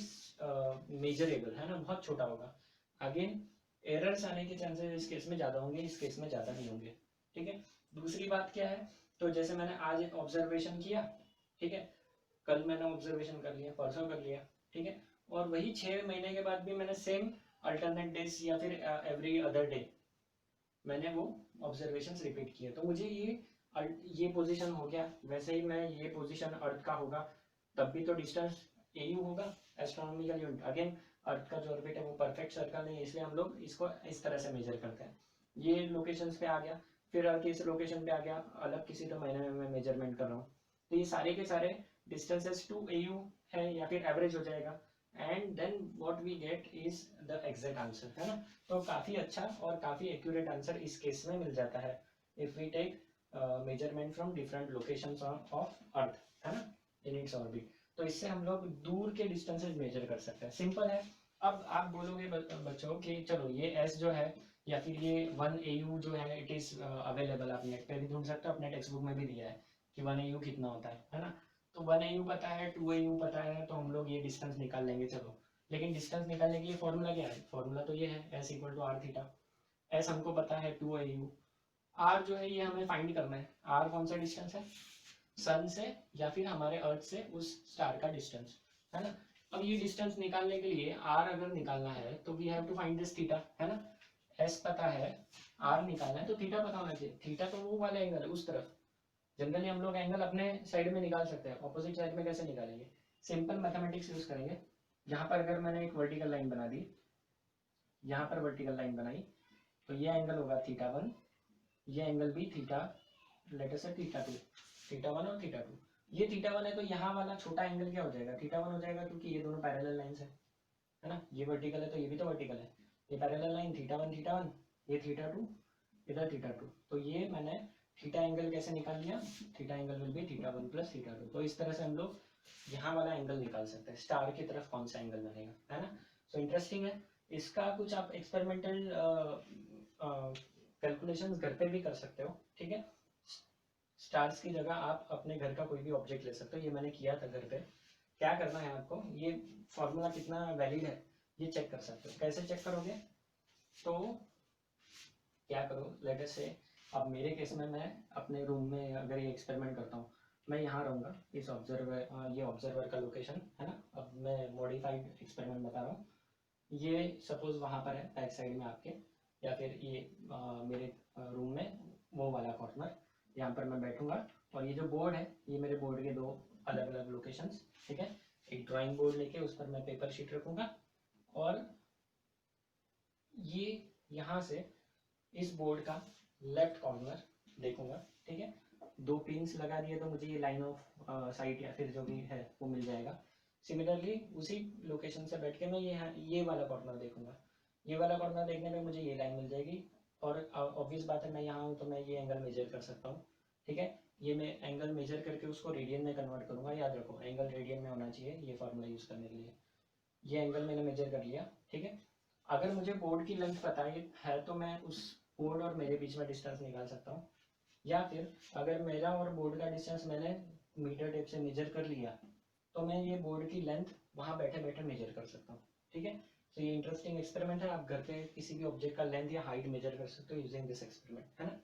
measurable, है ना, बहुत छोटा होगा। अगेन एरर्स आने के चांसेस इस केस में ज़्यादा होंगे, इस केस में ज़्यादा नहीं होंगे, ठीक है। दूसरी बात क्या है, तो जैसे मैंने आज ऑब्जर्वेशन किया, ठीक है, कल मैंने ऑब्जर्वेशन कर लिया, परसों कर लिया, ठीक है, और वही 6 महीने के बाद भी मैंने सेम अल्टरनेट डेज या फिर एवरी अदर डे मैंने वो ऑब्जर्वेशंस रिपीट किए, तो मुझे ये पोजीशन हो गया, वैसे ही मैं ये पोजीशन अर्थ का होगा, तब भी तो डिस्टेंस AU होगा, एस्ट्रोनॉमिकल यूनिट। अगेन अर्थ का जो ऑर्बिट है वो परफेक्ट सर्कल नहीं है, इसलिए हम लोग इसको इस तरह से मेजर करते हैं। ये लोकेशंस पे आ गया, फिर अर्थ इस लोकेशन पे आ गया, अलग किसी तो महीने में मैं मेजरमेंट कर रहा हूँ, तो ये सारे के सारे डिस्टेंसेस 2 AU है या फिर एवरेज हो जाएगा, and then what we get is the exact answer, है ना। तो काफ़ी अच्छा और काफ़ी एक्यूरेट आंसर इस केस में मिल जाता है, if we take measurement from different locations of earth, है ना। In its orbit. तो इससे हम लोग दूर के डिस्टेंसेज मेजर कर सकते हैं, सिंपल है। अब आप बोलोगे बच्चों कि चलो ये एस जो है या फिर ये 1 AU जो है इट इज़ अवेलेबल, आप नेट पे भी ढूंढ सकते हो, अपने टेक्स्ट बुक में भी दिया है कि 1 AU कितना होता है ना। तो 1 AU पता है, 2 AU पता है, तो हम लोग ये डिस्टेंस निकाल लेंगे चलो। लेकिन डिस्टेंस निकालने के लिए फॉर्मूला क्या है? फॉर्मूला तो ये है S equal to are theta. S हमको पता है 2 AU, आर जो है ये हमें फाइंड करना है। आर कौन सा डिस्टेंस है? सन से या फिर हमारे अर्थ से उस स्टार का डिस्टेंस, है ना। अब ये डिस्टेंस निकालने के लिए आर अगर निकालना है तो we have to find this theta, है ना। एस पता है, आर निकालना है तो थीटा पता होना चाहिए। थीटा तो वो वाला एंगल है उस तरफ। जनरली हम लोग एंगल अपने साइड में निकाल सकते हैं, ऑपोजिट साइड में कैसे निकालेंगे? सिंपल मैथमेटिक्स यूज करेंगे। यहाँ पर अगर मैंने एक वर्टिकल लाइन बना दी, यहाँ पर वर्टिकल लाइन बनाई, तो ये एंगल होगा थीटा 1, ये एंगल भी थीटा, लेट अस से थीटा 2, थीटा 1 और थीटा 2। ये थीटा 1 है तो यहाँ वाला छोटा एंगल क्या हो जाएगा? थीटा 1 हो जाएगा, क्योंकि ये दोनों पैरेलल लाइंस है ना। ये वर्टिकल है तो ये भी तो वर्टिकल है, ये पैरेलल लाइन थीटा 1, ये थीटा 2, इधर थीटा 2। तो ये मैंने थीटा एंगल कैसे निकाल लिया? Theta angle will be theta 1 plus theta 2। तो इस तरह से हम लोग यहाँ वाला एंगल निकाल सकते हैं, स्टार की तरफ कौन सा एंगल बनेगा, है ना। सो इंटरेस्टिंग है। इसका कुछ आप एक्सपेरिमेंटल कैलकुलेशंस घर पे भी कर सकते हो, ठीक है। स्टार्स की जगह आप अपने घर का कोई भी ऑब्जेक्ट ले सकते हो, ये मैंने किया था घर पे। क्या करना है आपको, ये फॉर्मूला कितना वैलिड है ये चेक कर सकते हो। कैसे चेक करोगे? तो क्या करो, लेट अस से अब मेरे केस में मैं अपने रूम में अगर ये एक्सपेरिमेंट करता हूँ, मैं यहाँ रहूँगा, इस ऑब्जर्वर, ये ऑब्जर्वर का लोकेशन है ना। अब मैं मॉडिफाइड एक्सपेरिमेंट बता रहा हूँ। ये सपोज वहाँ पर है बैक साइड में आपके, या फिर ये मेरे रूम में वो वाला कॉर्नर, यहाँ पर मैं बैठूंगा। और ये जो बोर्ड है ये मेरे बोर्ड के 2 अलग अलग लोकेशंस, ठीक है। एक ड्राइंग बोर्ड लेके उस पर मैं पेपर शीट रखूँगा, और ये यहाँ से इस बोर्ड का लेफ्ट कॉर्नर देखूंगा, ठीक है। 2 पिन्स लगा दिए तो मुझे ये लाइन ऑफ साइट या फिर जो भी है वो मिल जाएगा। सिमिलरली उसी लोकेशन से बैठ के मैं ये वाला कॉर्नर देखूंगा। ये वाला कॉर्नर देखने में मुझे ये लाइन मिल जाएगी, और ऑब्वियस बात है मैं यहाँ हूँ तो मैं ये एंगल मेजर कर सकता हूँ, ठीक है। ये मैं एंगल मेजर करके उसको रेडियन में कन्वर्ट करूँगा। याद रखो एंगल रेडियन में होना चाहिए ये फार्मूला यूज़ करने के लिए। ये एंगल मैंने मेजर कर लिया, ठीक है। अगर मुझे बोर्ड की लेंथ पता है तो मैं उस बोर्ड और मेरे बीच में डिस्टेंस निकाल सकता हूँ। या फिर अगर मेरा और बोर्ड का डिस्टेंस मैंने मीटर टेप से मेजर कर लिया तो मैं ये बोर्ड की लेंथ वहाँ बैठे बैठे मेजर कर सकता हूँ, ठीक है। तो ये इंटरेस्टिंग एक्सपेरिमेंट है, आप घर पे किसी भी ऑब्जेक्ट का लेंथ या हाइट मेजर कर सकते हो यूजिंग दिस एक्सपेरिमेंट, है ना।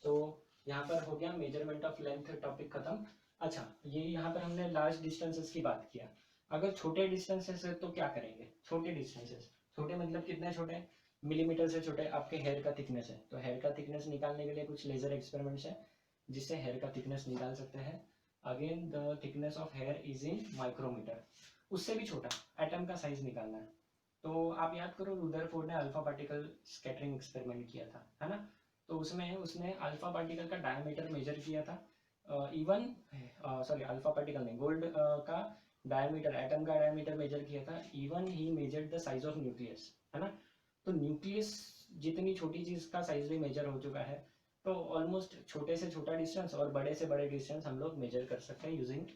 तो यहाँ पर हो गया मेजरमेंट ऑफ लेंथ टॉपिक खत्म। अच्छा, ये यहाँ पर हमने लार्ज डिस्टेंसेस की बात किया। अगर छोटे डिस्टेंसेस है तो क्या करेंगे? छोटे डिस्टेंसेस, छोटे मतलब कितने छोटे? मिलीमीटर से छोटे आपके हेयर का थिकनेस है, तो हेयर का थिकनेस निकालने के लिए कुछ लेजर एक्सपेरिमेंट्स है जिससे हेयर का थिकनेस निकाल सकते हैं। Again the thickness of hair is in micrometre. उससे भी छोटा एटम का साइज निकालना है। तो आप याद करो रुदरफोर्ड ने अल्फा पार्टिकल स्कैटरिंग एक्सपेरिमेंट किया था, है ना। तो उसमें उसने अल्फा पार्टिकल का डायमीटर मेजर किया था। इवन सॉरी अल्फा पार्टिकल नहीं, गोल्ड का डायमीटर, एटम का डायमीटर मेजर किया था। Even he measured the size of nucleus, है ना। तो न्यूक्लियस जितनी छोटी चीज का साइज भी मेजर हो चुका है, तो ऑलमोस्ट छोटे से छोटा डिस्टेंस और बड़े से बड़े डिस्टेंस हम लोग मेजर कर सकते हैं using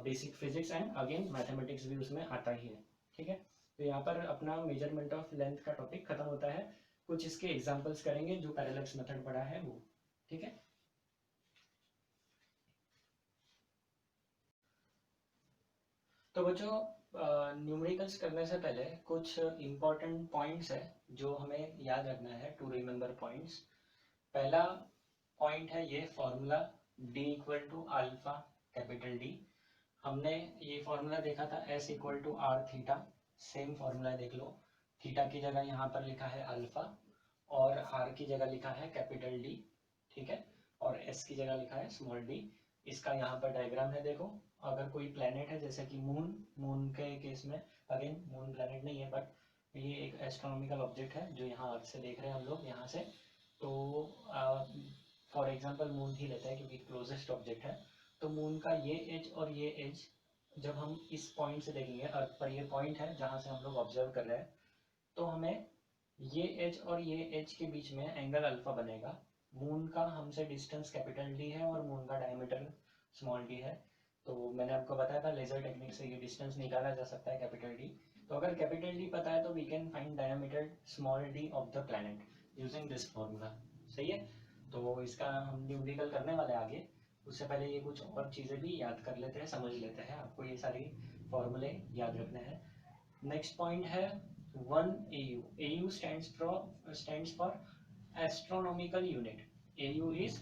basic physics, and again mathematics भी उसमें आता ही है, ठीक है। तो यहाँ पर अपना मेजरमेंट ऑफ लेंथ का टॉपिक खत्म होता है। कुछ इसके एग्जांपल्स करेंगे जो पैरेलक्स मेथड पढ़ा है वो, ठीक है। तो बच्चों न्यूमेरिकल्स करने से पहले कुछ इम्पोर्टेंट पॉइंट्स है जो हमें याद रखना है, टू रिमेंबर पॉइंट्स। पहला पॉइंट है ये formula D equal to alpha capital D। हमने ये फॉर्मूला देखा था S equal to are theta. Same formula देख लो, थीटा की जगह यहाँ पर लिखा है अल्फा और आर की जगह लिखा है कैपिटल D, ठीक है। और S की जगह लिखा है स्मॉल d। इसका यहाँ पर डायग्राम है, देखो। अगर कोई प्लेनेट है जैसे कि मून, मून के केस में अगेन मून प्लेनेट नहीं है बट ये एक एस्ट्रोनॉमिकल ऑब्जेक्ट है जो यहाँ अर्थ से देख रहे हैं हम लोग यहाँ से। तो फॉर एग्जांपल मून ही लेते हैं क्योंकि क्लोजेस्ट ऑब्जेक्ट है। तो मून का ये एज और ये एज जब हम इस पॉइंट से देखेंगे, अर्थ पर ये पॉइंट है जहाँ से हम लोग ऑब्जर्व कर रहे हैं, तो हमें ये एज और ये एज के बीच में एंगल अल्फा बनेगा। मून का हमसे डिस्टेंस कैपिटल D है और मून का डायमीटर स्मॉल d है। तो मैंने आपको बताया था लेजर टेक्निक से ये डिस्टेंस निकाला जा सकता है कैपिटल डी। तो अगर कैपिटल डी पता है तो we can find diameter small D of the planet using this formula. सही है, तो इसका हम न्यूमेरिकल करने वाले आगे। उससे पहले ये कुछ और चीज़ें भी याद कर लेते हैं, समझ लेते हैं। आपको ये सारी फॉर्मूले याद रखने हैं। नेक्स्ट पॉइंट है 1 AU। AU stands for astronomical unit. AU is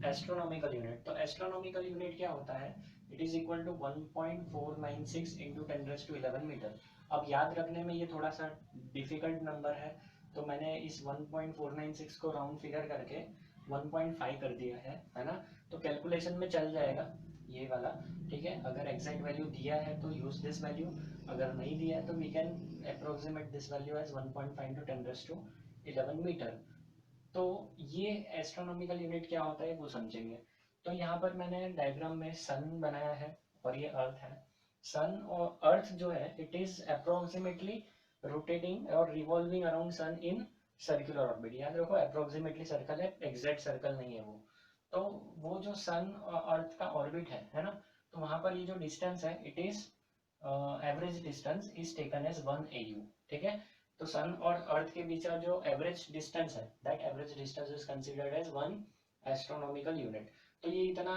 astronomical unit. तो एस्ट्रोनॉमिकल यूनिट क्या होता है? It is equal to 1.496 into 10⁻11 metre. अब याद रखने में ये थोड़ा सा डिफिकल्ट नंबर है, तो मैंने इस 1.496 को राउंड फिगर करके 1.5 कर दिया है ना। तो कैलकुलेशन में चल जाएगा ये वाला, ठीक है। अगर एग्जैक्ट वैल्यू दिया है तो यूज दिस वैल्यू, अगर नहीं दिया है तो we can approximate this value as 1.5 to 10⁻11 metre. तो ये एस्ट्रोनॉमिकल यूनिट क्या होता है वो समझेंगे। तो यहाँ पर मैंने डायग्राम में सन बनाया है और ये अर्थ है। सन और अर्थ जो है इट इज अप्रोक्सीमेटली रोटेटिंग और revolving around sun in circular orbit. याद रखो अप्रोक्सीमेटली सर्कल है, एग्जैक्ट सर्कल नहीं है वो। तो वो जो सन और अर्थ का ऑर्बिट है ना, तो वहां पर ये जो डिस्टेंस है it is average distance is taken as 1 AU, ठीक है। तो सन और अर्थ के बीच का जो एवरेज डिस्टेंस है that average distance is considered as 1 astronomical unit. तो ये इतना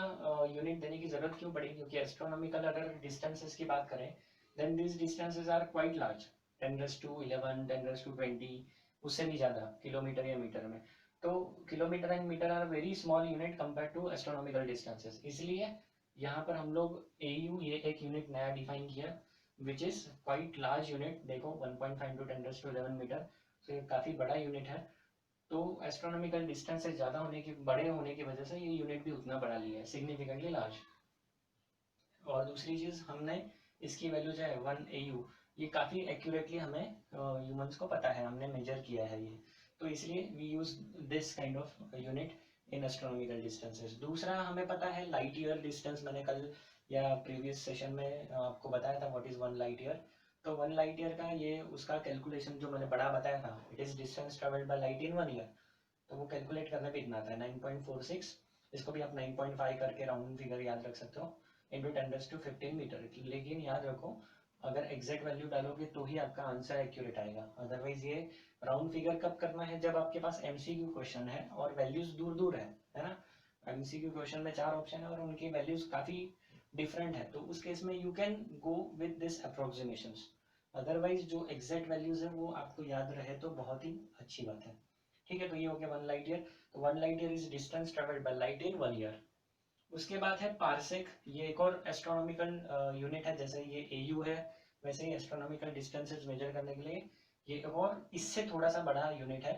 यूनिट देने की जरूरत क्यों पड़ी? क्योंकि एस्ट्रोनॉमिकल अगर डिस्टेंसेस की बात करें then this distances are quite large, 10⁻11 10⁻20, उससे भी ज़्यादा किलोमीटर या मीटर में। तो kilometre and metre are very small unit compare to astronomical distances. इसलिए यहाँ पर हम लोग AU ये एक यूनिट नया डिफाइन किया which is quite large unit. देखो 1.5 टू 10⁻11 मीटर, तो ये काफ़ी बड़ा यूनिट है। तो एस्ट्रोनॉमिकल डिस्टेंस से ज़्यादा होने की बड़े होने की वजह से ये यूनिट भी उतना बड़ा लिया है, सिग्निफिकेंटली लार्ज। और दूसरी चीज़ हमने इसकी वैल्यू जो है 1 AU, ये काफ़ी एक्यूरेटली हमें ह्यूमंस को पता है, हमने मेजर किया है ये। तो इसलिए we use this kind of unit in astronomical distances. दूसरा हमें पता है लाइट ईयर डिस्टेंस। मैंने कल या प्रीवियस सेशन में आपको बताया था व्हाट इज 1 लाइट ईयर। तो 1 लाइट ईयर का ये उसका कैलकुलेशन जो मैंने बड़ा बताया था, it is distance travelled by light in 1 year. तो वो कैलकुलेट करने पे इतना आता है 9.46। इसको भी आप 9.5 करके राउंड फिगर याद रख सकते हो, इंटू 10⁻15 मीटर। लेकिन याद रखो अगर एग्जैक्ट वैल्यू डालोगे तो ही आपका आंसर एक्यूरेट आएगा, अदरवाइज ये राउंड फिगर कब करना है? जब आपके पास MCQ क्वेश्चन है और वैल्यूज दूर दूर है ना। MCQ क्वेश्चन में 4 ऑप्शन है और उनकी वैल्यूज काफी डिफरेंट है, तो उस केस में you can go with this approximations. Otherwise जो एग्जैक्ट वैल्यूज है वो आपको याद रहे तो बहुत ही अच्छी बात है, ठीक है। तो ये हो गया 1 लाइट ईयर। तो 1 light year is distance travelled by light in 1 year. उसके बाद है पार्सेक। ये एक और एस्ट्रोनॉमिकल यूनिट है, जैसे ये AU है वैसे ही एस्ट्रोनॉमिकल डिस्टेंसेस मेजर करने के लिए ये और इससे थोड़ा सा बड़ा यूनिट है।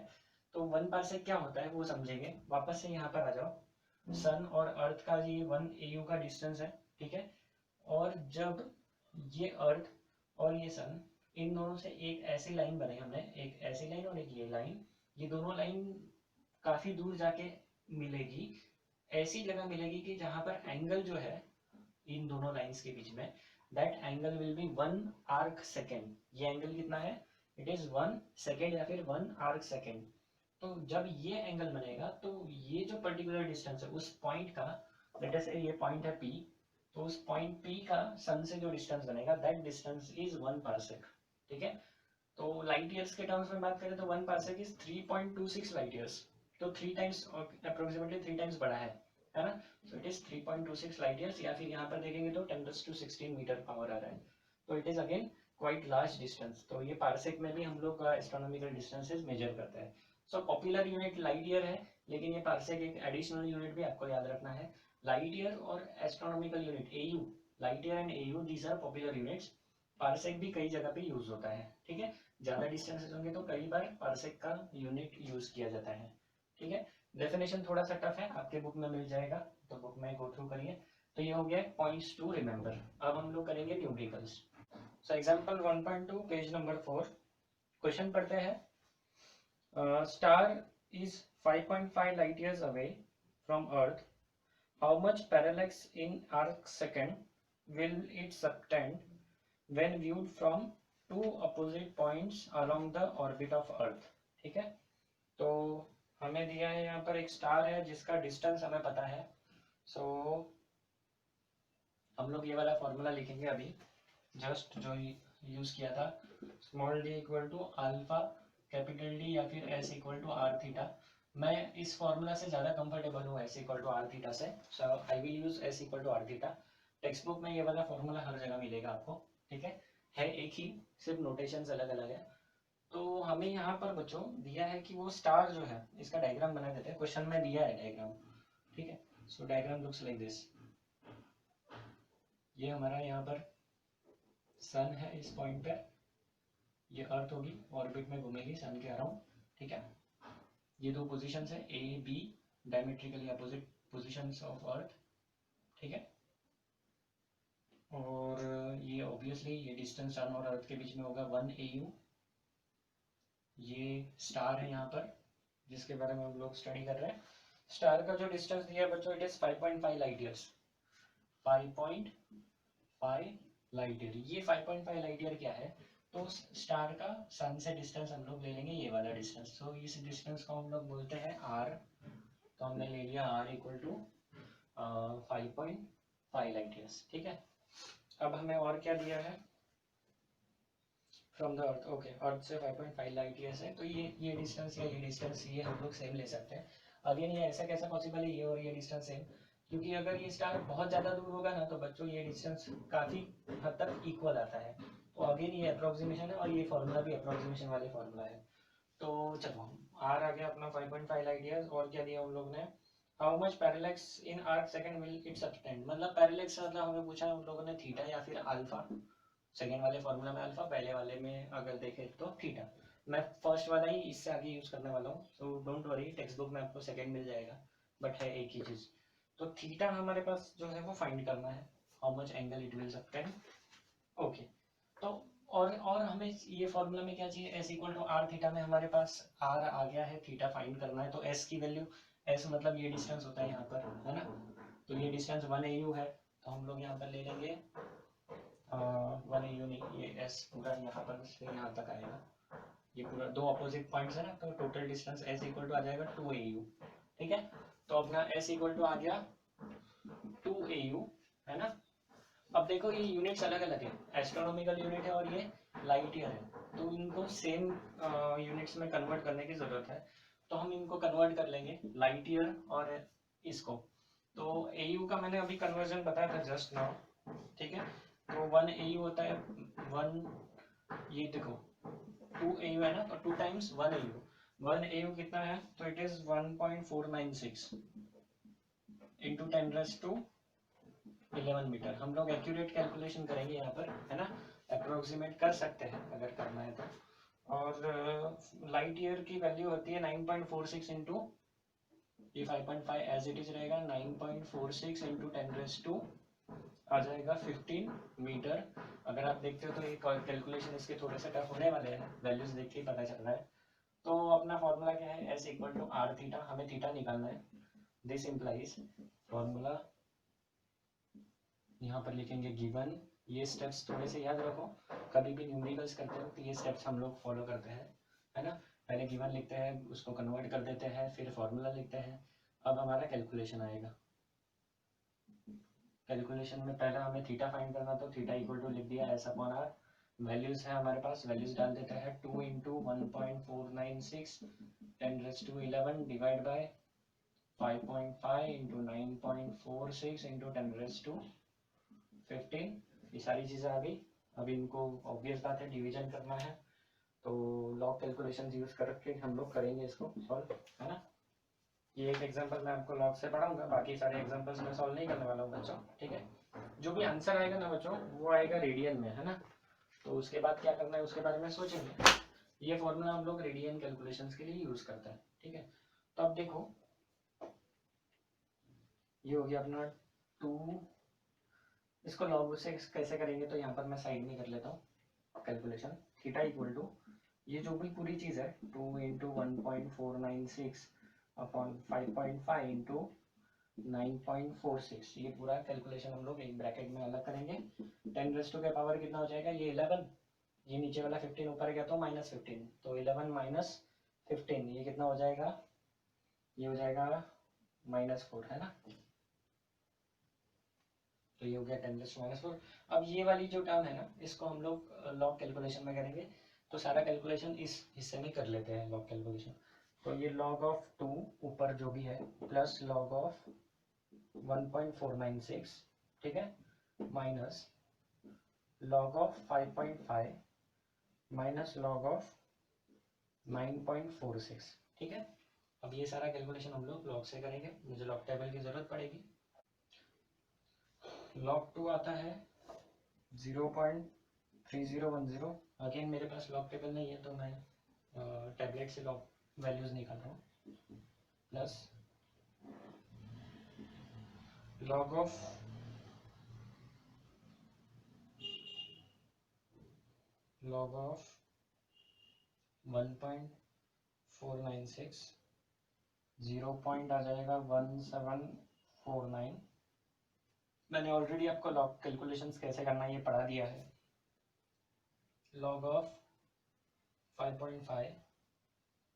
तो 1 पार्सेक क्या होता है वो समझेंगे। वापस से यहाँ पर आ जाओ। सन और अर्थ का ये 1 AU का डिस्टेंस है, ठीक है। और जब ये अर्थ और ये सन, इन दोनों से एक ऐसी लाइन बनाई हमने, एक ऐसी लाइन और एक ये लाइन, ये दोनों लाइन काफी दूर जाके मिलेगी। ऐसी जगह मिलेगी कि जहां पर एंगल जो है इन दोनों लाइंस के बीच में, that angle will be 1 arc second. ये एंगल कितना है? इट इज 1 सेकेंड या फिर 1 आर्क सेकेंड। तो जब ये एंगल बनेगा तो ये जो पर्टिकुलर डिस्टेंस है उस पॉइंट का, लेट अस से ये पॉइंट है P, तो उस पॉइंट P का सन से जो डिस्टेंस बनेगा दैट डिस्टेंस इज 1 पार्सेक, ठीक है। तो लाइट ईयर्स के टर्म्स में बात करें तो 1 पार्सेक इज 3.26 लाइट ईयर्स। तो 3 टाइम्स अप्रोक्सीमेटली 3 टाइम्स बड़ा है ना। सो इट इज 3.26 लाइट ईयर्स, या फिर यहाँ पर देखेंगे तो 10⁻16 मीटर पावर आ रहा है। तो it is again quite large distance. तो ये पार्सेक में भी हम लोग एस्ट्रोनॉमिकल डिस्टेंसेस मेजर करते हैं। So popular unit light year है, लेकिन ये पार्सेक एक एडिशनल यूनिट भी आपको याद रखना है। लाइट ईयर और astronomical unit AU, light year and AU these are popular units. Parsec भी कई जगह पे यूज होता है, ठीक है। ज्यादा डिस्टेंसेस होंगे तो कई बार पार्सेक का यूनिट यूज किया जाता है, ठीक है। डेफिनेशन थोड़ा सा टफ है, आपके बुक में मिल जाएगा, तो बुक में गो थ्रू करिए। तो ये हो गया पॉइंट्स टू रिमेंबर। अब हम लोग करेंगे numericals. So example 1.2 page number 4, question पढ़ते हैं। Star is 5.5 light years away from earth. How much parallax in arc second will it subtend when viewed from two opposite points along the orbit of earth, ठीक है। तो हमें दिया है यहाँ पर एक स्टार है जिसका डिस्टेंस हमें पता है। सो हम लोग ये वाला फॉर्मूला लिखेंगे अभी, जस्ट जो यूज किया था, small d equal to alpha capital D या फिर s equal to are theta. मैं इस फॉर्मूला से ज़्यादा कंफर्टेबल हूँ s equal to are theta से, so I will use s equal to are theta. Textbook में ये वाला फॉर्मूला हर जगह मिलेगा आपको, ठीक है एक ही, सिर्फ नोटेशंस अलग अलग है। तो हमें यहाँ पर बच्चों दिया है कि वो स्टार जो है, इसका डायग्राम बना देते हैं, क्वेश्चन में दिया है डायग्राम, ठीक है। सो डायग्राम लुक्स लाइक दिस। ये हमारा यहाँ पर सन है इस पॉइंट पे, ये अर्थ होगी, ऑर्बिट में घूमेगी सन के अराउंड, ठीक है। ये दो पोजीशंस है A B, diametrically opposite positions of earth, ठीक है। और ये ऑब्वियसली ये डिस्टेंस सन और अर्थ के बीच में होगा 1 AU। ये स्टार है यहाँ पर जिसके बारे में हम लोग स्टडी कर रहे हैं। स्टार का जो डिस्टेंस दिया है बच्चों, it is 5.5 light years, 5.5 light year. ये 5.5 लाइट ईयर क्या है, तो स्टार का सन से डिस्टेंस हम लोग ले लेंगे ये वाला डिस्टेंस, तो इस डिस्टेंस को हम लोग बोलते हैं आर। तो हमने ले लिया R equal to 5.5 light years, ठीक है। अब हमें और क्या दिया है, from the earth, okay, earth से 5.5 लाइट ईयर्स है, तो ये डिस्टेंस या ये डिस्टेंस ये हम लोग सेम ले सकते हैं। अगेन ये ऐसा कैसा पॉसिबल है ये और ये डिस्टेंस सेम, क्योंकि अगर ये स्टार बहुत ज़्यादा दूर होगा ना तो बच्चों ये डिस्टेंस काफ़ी हद तक इक्वल आता है। तो अगेन ये अप्रोक्सीमेशन है और ये फॉर्मूला भी अप्रोक्सीमेशन वाले फॉर्मूला है। तो चलो आर आ गया अपना 5.5 लाइट ईयर्स। और क्या दिया हम लोग ने, how much parallax in arc second will it subtend, मतलब पैरेलैक्स मतलब हमें पूछा हम लोगों ने थीटा या फिर अल्फा। सेकेंड वाले फॉर्मूला में अल्फा, पहले वाले में अगर देखें तो थीटा। मैं फर्स्ट वाला ही इससे आगे यूज करने वाला हूँ, so don't worry, text book में आपको सेकेंड मिल जाएगा, बट है एक ही चीज। तो थीटा हमारे पास जो है वो फाइंड करना है, how much angle it will subtend, okay. तो और हमें ये फॉर्मूला में क्या चाहिए, S equal to are theta में हमारे पास आर आ गया है, थीटा फाइंड करना है। तो एस की वैल्यू, एस मतलब ये डिस्टेंस होता है यहाँ पर, है ना। तो ये डिस्टेंस 1 AU है, तो हम लोग यहाँ पर ले लेंगे 1 AU नहीं, ये एस पूरा यहाँ पर से यहाँ तक आएगा, ये पूरा दो अपोजिट पॉइंट्स है ना, तो total distance s equal to आ जाएगा 2 AU, ठीक है। तो अपना एस इक्वल टू आ गया 2 AU, है ना। अब देखो ये यूनिट्स अलग अलग है, एस्ट्रोनॉमिकल यूनिट है और ये लाइट ईयर है, तो इनको सेम यूनिट्स में कन्वर्ट करने की जरूरत है। तो हम इनको कन्वर्ट कर लेंगे, लाइट ईयर और इसको। तो AU का मैंने अभी कन्वर्जन बताया था जस्ट नाउ, ठीक है। तो 1 AU होता है 1, ये देखो 2 AU है ना, तो 2 टाइम्स 1 AU, 1 AU कितना है, तो इट इज 1.496 इंटू 10⁻11 मीटर। हम लोग एक्यूरेट कैलकुलेशन करेंगे यहाँ पर, है ना, अप्रोक्सीमेट कर सकते हैं अगर करना है तो। और लाइट ईयर की वैल्यू होती है 9.46 इंटू ये 5.5 एज इट इज रहेगा, 9.46 इंटू 10⁻² आ जाएगा 15 मीटर। अगर आप देखते हो तो ये कैलकुलेशन इसके थोड़े से टफ होने वाले हैं, वैल्यूज देख के पता चल रहा है। तो अपना फॉर्मूला क्या है, S equal to are theta, हमें थीटा निकालना है। दिस इम्प्लाइज फॉर्मूला यहाँ पर लिखेंगे गिवन, ये स्टेप्स थोड़े से याद रखो, कभी भी न्यूमेरिकल्स करते हो तो ये स्टेप्स हम लोग फॉलो करते हैं, है ना। पहले गिवन लिखते हैं, उसको कन्वर्ट कर देते हैं, फिर फॉर्मूला लिखते हैं। अब हमारा कैलकुलेशन आएगा, कैलकुलेशन में पहला हमें थीटा फाइंड करना, तो थीटा इक्वल टू लिख दिया एस अपॉन आर। वैल्यूज है हमारे पास, वैल्यूज डाल देते हैं, 2 into 1.496 10⁻11 divide by 5.5 into 9.46 into 10⁻15। ये सारी चीज़ें आ गई। अब इनको ऑब्वियस बात है डिवीजन करना है, तो लॉग कैलकुलेशन यूज करके हम लोग करेंगे इसको सॉल्व, है ना। ये एक एग्जांपल मैं आपको लॉग से पढ़ाऊंगा, बाकी सारे एग्जांपल्स मैं सॉल्व नहीं करने वाला हूँ बच्चों, ठीक है। जो भी आंसर आएगा ना बच्चों वो आएगा रेडियन में, है ना। तो उसके बाद क्या करना है उसके बारे में सोचेंगे। ये फॉर्मूला हम लोग रेडियन कैलकुलेशंस के लिए यूज करते हैं, ठीक है। तो अब देखो ये हो गया अपना 2, इसको लॉग से कैसे करेंगे, तो यहाँ पर मैं साइड में कर लेता हूँ कैलकुलेशन। थीटा इक्वल टू ये जो भी पूरी चीज़ है 2 इंटू 1.496 अपॉन 5.5 इंटू 9.46, ये पूरा कैलकुलेशन हम लोग एक ब्रैकेट में अलग करेंगे। 10⁻² के पावर कितना हो जाएगा, ये 11, ये नीचे वाला 15 ऊपर गया तो -15, तो 11 माइनस 15 ये कितना हो जाएगा, ये हो जाएगा -4, है ना। तो तो ये हो गया 10⁻⁴। अब ये वाली जो टर्म है ना, इसको हम लोग लॉग कैलकुलेशन में करेंगे, तो सारा कैलकुलेशन इस हिस्से में कर लेते हैं लॉग कैलकुलेशन। तो ये log ऑफ 2 ऊपर जो भी है प्लस log ऑफ 1.496, ठीक है, minus log of 5.5 minus log of 9.46, ठीक है। अब ये सारा कैलकुलेशन हम लोग लॉग से करेंगे, मुझे लॉग टेबल की जरूरत पड़ेगी। log 2 आता है 0.3010। अगेन मेरे पास लॉग टेबल नहीं है तो मैं टैबलेट से लॉग वैल्यूज निकाल रहा हूँ, प्लस log ऑफ 1.496, 0 पॉइंट आ जाएगा 1749। मैंने ऑलरेडी आपको लॉग कैलकुलेशंस कैसे करना है ये पढ़ा दिया है। log ऑफ 5.5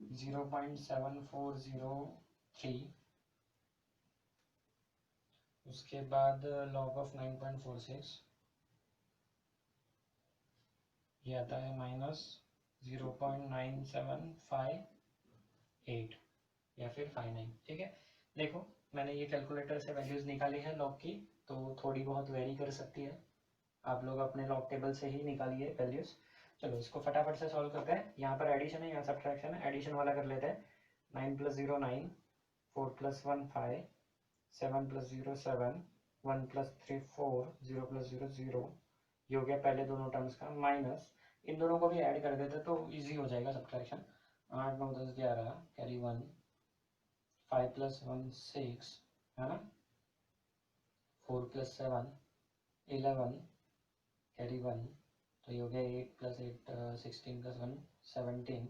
0.7403, उसके बाद log ऑफ 9.46 ये आता है माइनस 0.9758 या फिर 59, ठीक है। देखो मैंने ये कैलकुलेटर से वैल्यूज निकाली है लॉग की, तो थोड़ी बहुत वेरी कर सकती है, आप लोग अपने लॉग टेबल से ही निकालिए वैल्यूज। चलो इसको फटाफट से सॉल्व करते हैं। यहाँ पर एडिशन है, यहाँ सब्ट्रैक्शन है, एडिशन वाला कर लेते हैं। 9 + 0 9, 4 + 1 5, 7 + 0 7, 1 + 3 4, 0 + 0 0, ये हो गया पहले दोनों टर्म्स का, माइनस इन दोनों को भी ऐड कर देते तो इजी हो जाएगा सब्ट्रैक्शन। 8 9 10 11 कैरी 1, 5 + 1 6 है ना, 4 + 7 11 कैरी 1, तो ये हो गया 8 + 8 16 + 1 17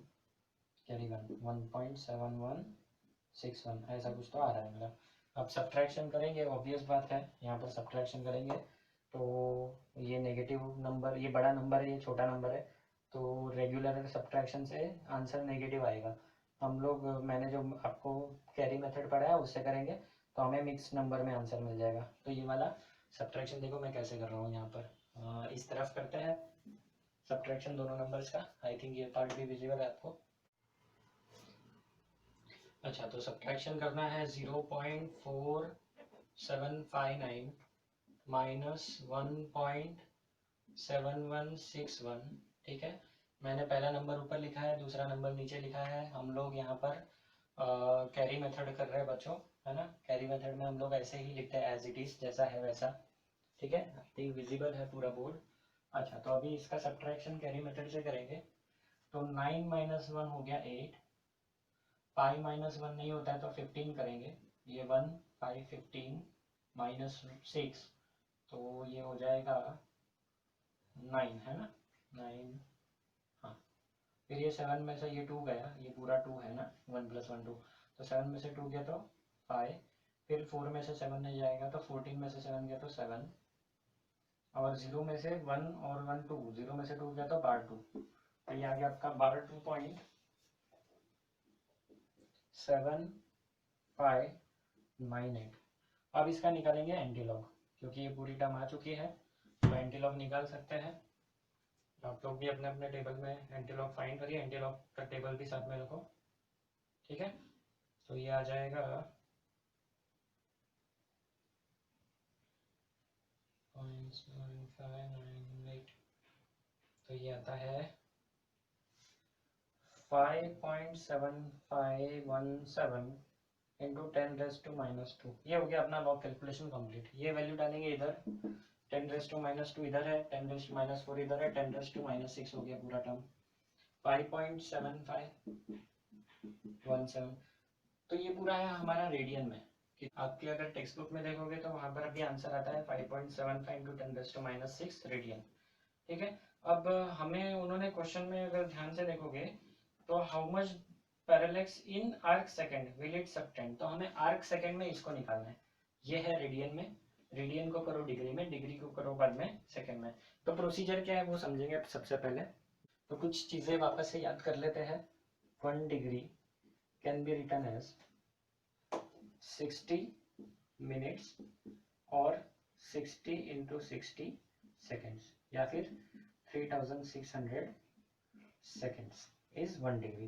कैरी 1, 1.7161 ऐसा कुछ तो आ रहा है मेरा। अब सब्ट्रैक्शन करेंगे, ऑब्वियस बात है यहाँ पर सब्ट्रैक्शन करेंगे तो ये नेगेटिव नंबर, ये बड़ा नंबर है, ये छोटा नंबर है, तो रेगुलर सब्ट्रैक्शन से आंसर नेगेटिव आएगा। हम लोग मैंने जो आपको कैरी मेथड पढ़ा है उससे करेंगे तो हमें मिक्स नंबर में आंसर मिल जाएगा। तो ये वाला सब्ट्रैक्शन देखो मैं कैसे कर रहा हूँ, यहाँ पर इस तरफ करते हैं सब्ट्रैक्शन दोनों नंबर्स का। आई थिंक ये पार्ट भी विजिबल है आपको। अच्छा तो सब्ट्रैक्शन करना है 0.4759 माइनस 1.7161, ठीक है। मैंने पहला नंबर ऊपर लिखा है, दूसरा नंबर नीचे लिखा है। हम लोग यहाँ पर कैरी मेथड कर रहे हैं बच्चों, है ना। कैरी मेथड में हम लोग ऐसे ही लिखते हैं एज इट इज, जैसा है वैसा, ठीक है। आई थिंक विजिबल है पूरा बोर्ड। अच्छा तो अभी इसका सब्ट्रैक्शन कैरी मेथड से करेंगे, तो 9 - 1 हो गया 8, 5 - 1 नहीं होता है तो 15 करेंगे, ये 1 5 15 माइनस 6, तो ये हो जाएगा 9, है ना, 9। हाँ फिर ये 7 में से ये 2 गया, ये पूरा 2 है ना, 1 + 1 2, तो 7 में से 2 गया तो 5, फिर 4 में से 7 नहीं जाएगा तो 14 में से 7 गया तो 7, और 0 में से 1 और 1 2, 0 में से 2 गया तो बार 2, तो ये आ गया आपका 12.7598। अब इसका निकालेंगे एंटीलॉग, क्योंकि ये पूरी टर्म आ चुकी है तो एंटीलॉग निकाल सकते हैं। आप लोग भी अपने अपने टेबल में एंटीलॉग फाइंड करिए, एंटीलॉग का टेबल भी साथ में रखो, ठीक है। तो ये आ जाएगा 0.7598, तो ये आता है 5.7517 इंटू 10⁻²। ये हो गया अपना लॉग कैलकुलेशन कंप्लीट। ये वैल्यू डालेंगे इधर, 10⁻² इधर है, 10⁻⁴ इधर है, 10⁻⁻6 हो गया पूरा टर्म, 5.7517। तो ये पूरा है हमारा रेडियन में। आपकी अगर टेक्स्ट बुक में देखोगे तो वहां पर अभी आंसर आता है 5.75 इंटू 10⁻⁻6 रेडियन, ठीक है। अब हमें उन्होंने क्वेश्चन में अगर ध्यान से देखोगे तो how much parallax in arc second will it subtend, तो हमें आर्क सेकंड में इसको निकालना है। ये है रेडियन में, रेडियन को करो डिग्री में, डिग्री को करो बाद में सेकंड में। तो प्रोसीजर क्या है वो समझेंगे सबसे पहले। तो कुछ चीजें वापस से याद कर लेते हैं। 1 degree can be written as 60 minutes और 60 इंटू 60 सेकेंड्स या फिर 3600 सेकेंड्स इज 1 डिग्री।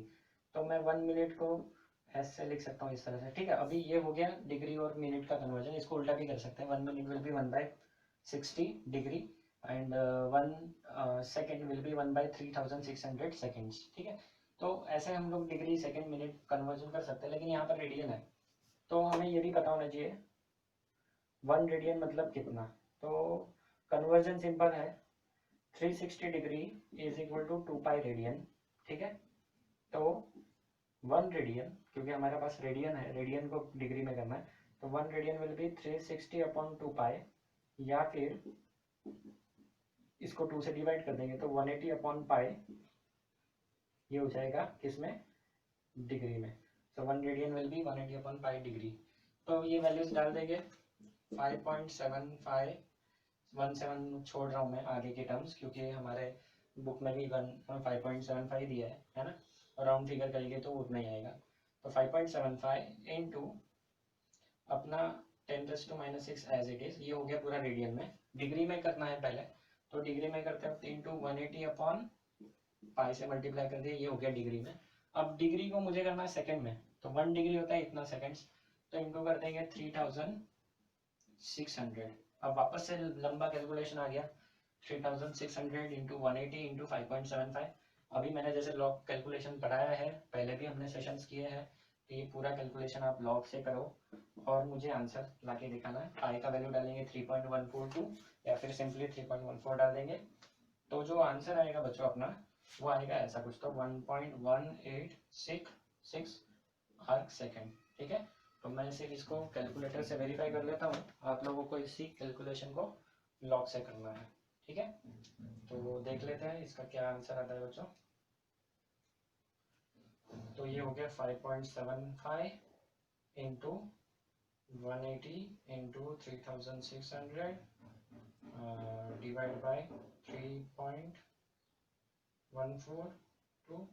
तो मैं 1 मिनट को ऐसे लिख सकता हूँ इस तरह से, ठीक है। अभी ये हो गया डिग्री और मिनट का कन्वर्जन, इसको उल्टा भी कर सकते हैं। 1 minute will be 1/60 degree and 1 second will be 1/3600 seconds, ठीक है। तो ऐसे हम लोग डिग्री सेकेंड मिनट कन्वर्जन कर सकते हैं, लेकिन यहाँ पर रेडियन है तो हमें ये भी पता होना चाहिए 1 रेडियन मतलब कितना। तो कन्वर्जन सिंपल है, 360 degree is equal to 2 pi radian, ठीक है। तो 1 रेडियन, क्योंकि हमारे पास रेडियन है, रेडियन को डिग्री में करना है, तो 1 radian will be 360 upon 2 pi, या फिर इसको 2 से डिवाइड कर देंगे तो 180 अपॉन पाई, ये हो जाएगा किसमें, डिग्री में। तो 1 radian will B 180 upon pi degree. तो ये वैल्यूज डाल देंगे 5.7517 छोड़ रहा हूँ मैं आगे के टर्म्स, क्योंकि हमारे बुक में भी 5.75 दिया है ना, और राउंड फिगर करेंगे तो उतना ही आएगा। तो 5.75 इंटू अपना 10⁻⁻6 एज इट इज, ये हो गया पूरा रेडियन में। डिग्री में करना है पहले, तो डिग्री में करते हैं इंटू 180 अपॉन पाई से मल्टीप्लाई कर दिया, ये हो गया डिग्री में। अब डिग्री को मुझे करना है सेकंड में, तो 1 डिग्री होता है इतना सेकंड्स, तो इंटू कर देंगे 3600। अब वापस से लंबा कैलकुलेशन आ गया, 3600 इंटू 180 इंटू 5.75। अभी मैंने जैसे लॉग कैलकुलेशन पढ़ाया है, पहले भी हमने सेशंस किए हैं, तो ये पूरा कैलकुलेशन आप लॉग से करो और मुझे आंसर ला के दिखाना है। पाई का वैल्यू डालेंगे 3.142 या फिर सिंपली 3.14 डाल देंगे, तो जो आंसर आएगा बच्चों अपना वो आएगा ऐसा कुछ, तो 1.1866 आर्क सेकेंड, ठीक है। तो मैं सिर्फ इसको कैलकुलेटर से वेरीफाई कर लेता हूँ, आप लोगों को इसी कैलकुलेशन को लॉग से करना है, ठीक है। तो देख लेते हैं इसका क्या आंसर आता है बच्चों। तो ये हो गया 5.75 इंटू 180 इंटू 3600 डिवाइड बाई 3.142, तो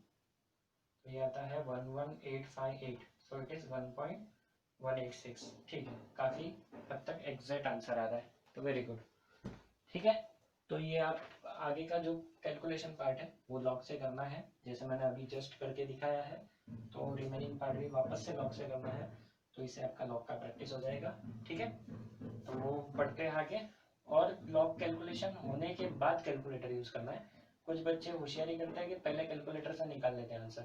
ये आता है 11858, सो इट इज 1.186, ठीक है। काफ़ी हद तक एग्जैक्ट आंसर आ रहा है, तो वेरी गुड, ठीक है। तो ये आप आगे का जो कैलकुलेशन पार्ट है वो लॉग से करना है, जैसे मैंने अभी जस्ट करके दिखाया है। तो रिमेनिंग पार्ट भी वापस से लॉग से करना है, तो इससे आपका लॉग का प्रैक्टिस हो जाएगा, ठीक है। तो वो पढ़ते हैं आगे, और लॉग कैलकुलेशन होने के बाद कैलकुलेटर यूज करना है। कुछ बच्चे होशियारी करते हैं कि पहले कैलकुलेटर से निकाल लेते हैं आंसर,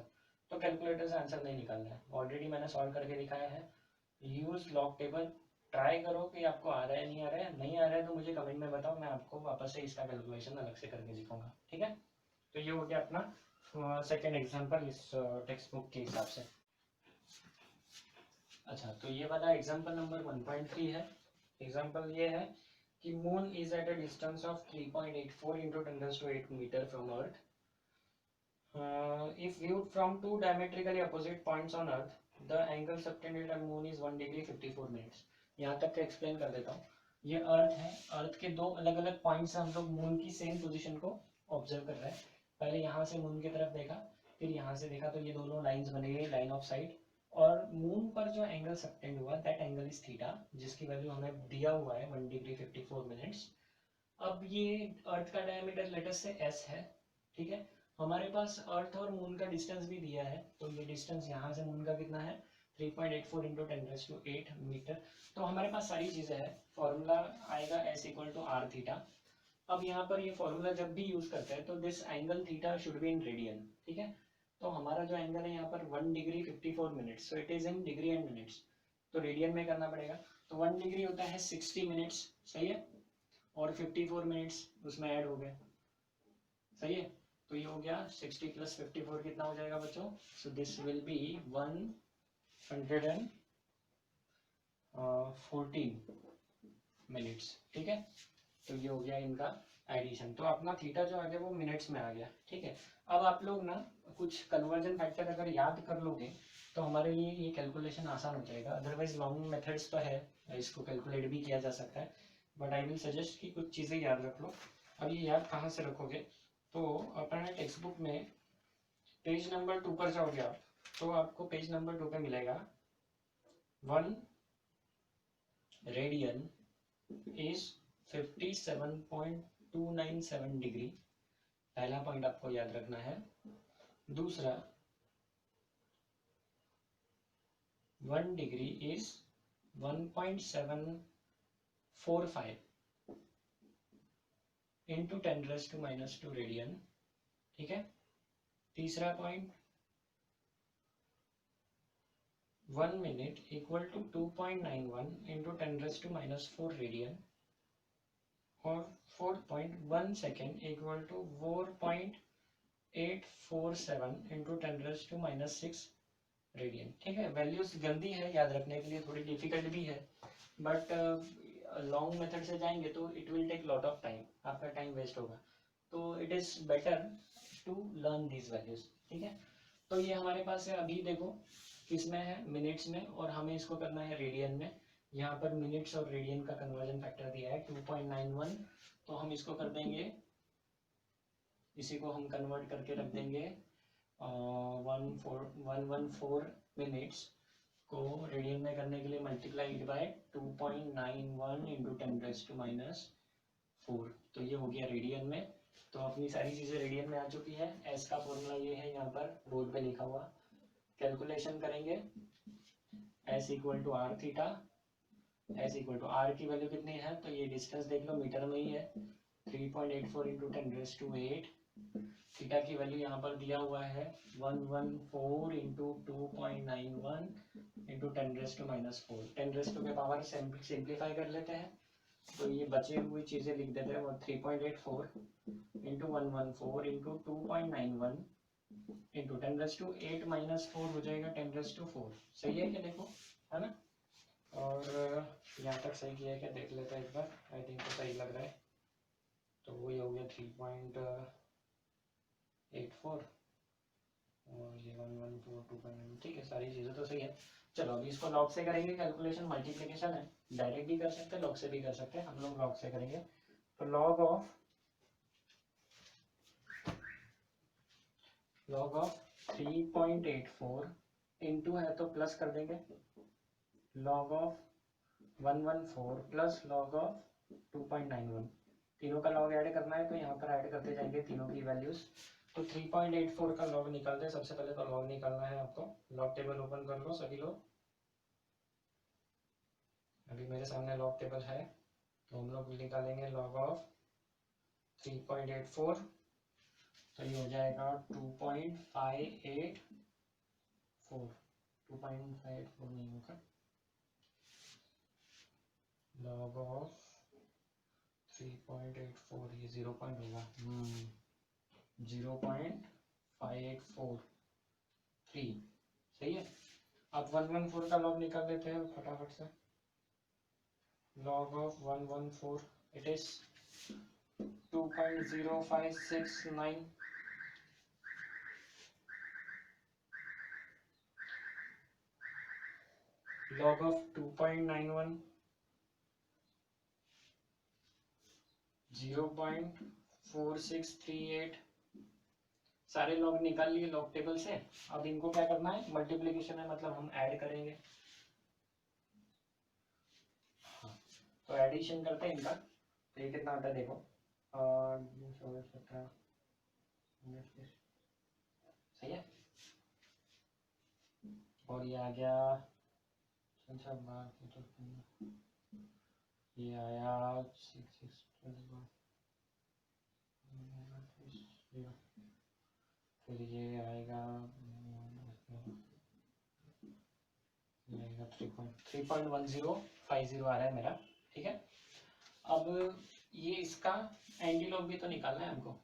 तो कैलकुलेटर से आंसर नहीं निकालना है, ऑलरेडी मैंने सॉल्व करके दिखाया है। यूज लॉग टेबल, ट्राई करो कि आपको आ रहा है नहीं आ रहा है, नहीं आ रहा है तो मुझे कमेंट में बताओ, मैं आपको वापस से इसका कैलकुलेशन अलग से करके दिखाऊंगा, ठीक है। तो ये हो गया अपना सेकेंड एग्जाम्पल इस टेक्स्ट बुक के हिसाब से। अच्छा, तो ये वाला एग्जाम्पल नंबर 1.3 है। एग्जाम्पल ये है कि moon is at a distance of 3.84 into 10⁸ metre from earth. If viewed from two diametrically opposite points on earth, the angle subtended at moon is 1 degree 54 minutes। यहाँ तक का एक्सप्लेन कर देता हूँ। ये अर्थ है, अर्थ के दो अलग अलग पॉइंट से हम लोग मून की सेम पोजीशन को ऑब्जर्व कर रहे हैं। पहले यहाँ से मून की तरफ देखा, फिर यहाँ से देखा, तो ये दोनों लाइंस बने गई, लाइन ऑफ साइट। और मून पर जो एंगल सबटेंड हुआ दैट एंगल इज थीटा, जिसकी वैल्यू हमें दिया हुआ है 1 डिग्री 54 मिनट्स। अब ये अर्थ का डायमीटर लेटेस्ट से एस है, ठीक है। हमारे पास अर्थ और मून का डिस्टेंस भी दिया है, तो ये डिस्टेंस यहाँ से मून का कितना है 3.84 इंटू 10⁸ मीटर। तो हमारे पास सारी चीज़ें हैं, फॉर्मूला आएगा S equal to are theta. अब यहाँ पर ये फॉर्मूला जब भी यूज करते हैं तो this angle theta should be in radian, ठीक है। तो हमारा जो एंगल है यहाँ पर 1 degree 54 minutes, so it is in degree and minutes, तो रेडियन में करना पड़ेगा। तो 1 डिग्री होता है 60 मिनट्स, सही है, और 54 मिनट्स उसमें ऐड हो गए, सही है। तो ये हो गया 60 प्लस 54 कितना हो जाएगा बच्चों, so this will be 114 minutes, ठीक है। तो ये हो गया इनका एडिशन। तो अपना थीटा जो आ गया वो मिनट्स में आ गया, ठीक है। अब आप लोग ना कुछ कन्वर्जन फैक्टर अगर याद कर लोगे तो हमारे लिए ये कैलकुलेशन आसान हो जाएगा। अदरवाइज लॉन्ग मेथड्स तो है, इसको कैलकुलेट भी किया जा सकता है, बट आई विल सजेस्ट कि कुछ चीज़ें याद रख लो। अब ये याद कहाँ से रखोगे, तो अपने टेक्स्ट बुक में पेज नंबर 2 पर जाओगे आप, तो आपको पेज नंबर 2 पे मिलेगा 1 रेडियन इज 57.297 डिग्री। पहला पॉइंट आपको याद रखना है। दूसरा 1 डिग्री इज 1.745 इंटू 10⁻⁻² रेडियन। ठीक है। तीसरा point 1 minute equal to 2.91 into 10⁻⁴ radian. और fourth point 1 second equal to 4.847 into 10⁻⁻6 radian. ठीक है। वैल्यूज गंदी है, याद रखने के लिए थोड़ी डिफिकल्ट भी है, बट लॉन्ग मेथड से जाएंगे तो it will take lot of time, आपका टाइम वेस्ट होगा। तो it is better to learn these values. ठीक है। तो ये हमारे पास है, अभी देखो किसमें है, मिनट्स में, और हमें इसको करना है रेडियन में। यहाँ पर मिनट्स और रेडियन का कन्वर्जन फैक्टर दिया है 2.91, तो हम इसको कर देंगे, इसी को हम कन्वर्ट करके रख देंगे 114 मिनट्स को रेडियन में करने के लिए मल्टीप्लाइड बाय 2.91 इंटू 10⁻⁴। तो ये हो गया रेडियन में। तो अपनी सारी चीज़ें रेडियन में आ चुकी है। एस का फॉर्मूला ये है, यहाँ पर बोर्ड पे लिखा हुआ। कैलकुलेशन करेंगे, S equal to are theta. S equal to R की वैल्यू कितनी है, तो ये डिस्टेंस देख लो, मीटर में ही है, 3.84 इंटू 10⁸ थीटा की वैल्यू यहाँ पर दिया हुआ है 114 इंटू 2.91 इंटू 10⁻⁴। 10 के पावर सिंप्लीफाई कर लेते हैं, तो ये बचे हुई चीज़ें लिख देते हैं। वो 3.84 इंटू 114 इंटू 2.91 इंटू 10⁻⁸ हो जाएगा 10⁻⁴। सही है क्या, देखो, है ना। और यहाँ तक सही किया है क्या, देख लेते हैं एक बार। आई थिंक तो सही लग रहा है। तो वही हो गया 3.84 और ये 114 2.9। ठीक है, सारी चीज़ें तो सही है। चलो अभी इसको लॉग से करेंगे कैलकुलेशन। मल्टीप्लिकेशन है, डायरेक्ट भी कर सकते हैं, लॉग से भी कर सकते हैं। हम लोग लॉग से करेंगे। तो लॉग ऑफ 3.84 इंटू है तो प्लस कर देंगे, log of 114 plus log of 2.91। तीनों का लॉग ऐड करना है, तो यहाँ पर ऐड करते जाएंगे तीनों की वैल्यूज। तो 3.84 का लॉग निकालते हैं। सबसे पहले तो लॉग निकालना है आपको। लॉग टेबल ओपन कर लो सभी लोग। अभी मेरे सामने लॉग टेबल है, तो हम लोग निकालेंगे लॉग ऑफ 3.84। तो ये हो जाएगा 2.584। 2.584 नहीं होगा, लॉग ऑफ 3.84 ये 0 पॉइंट होगा, 0.5843। सही है। अब 114 का लॉग निकाल लेते हैं फटाफट से। Log of 114 it is 2.0569। log of 2.91 0.4638। सारे लॉग निकाल लिए लॉग टेबल से। अब इनको क्या करना है, मल्टीप्लिकेशन है, मतलब हम ऐड करेंगे। तो एडिशन करते हैं इनका। तो ये कितना आता है देखो, 17 सही है। और ये आ गया, अच्छा बात तो ये आया 6612। फिर ये आएगा 3.1050 आ रहा है मेरा। ठीक है। अब ये इसका एंटीलॉग भी तो निकालना है हमको।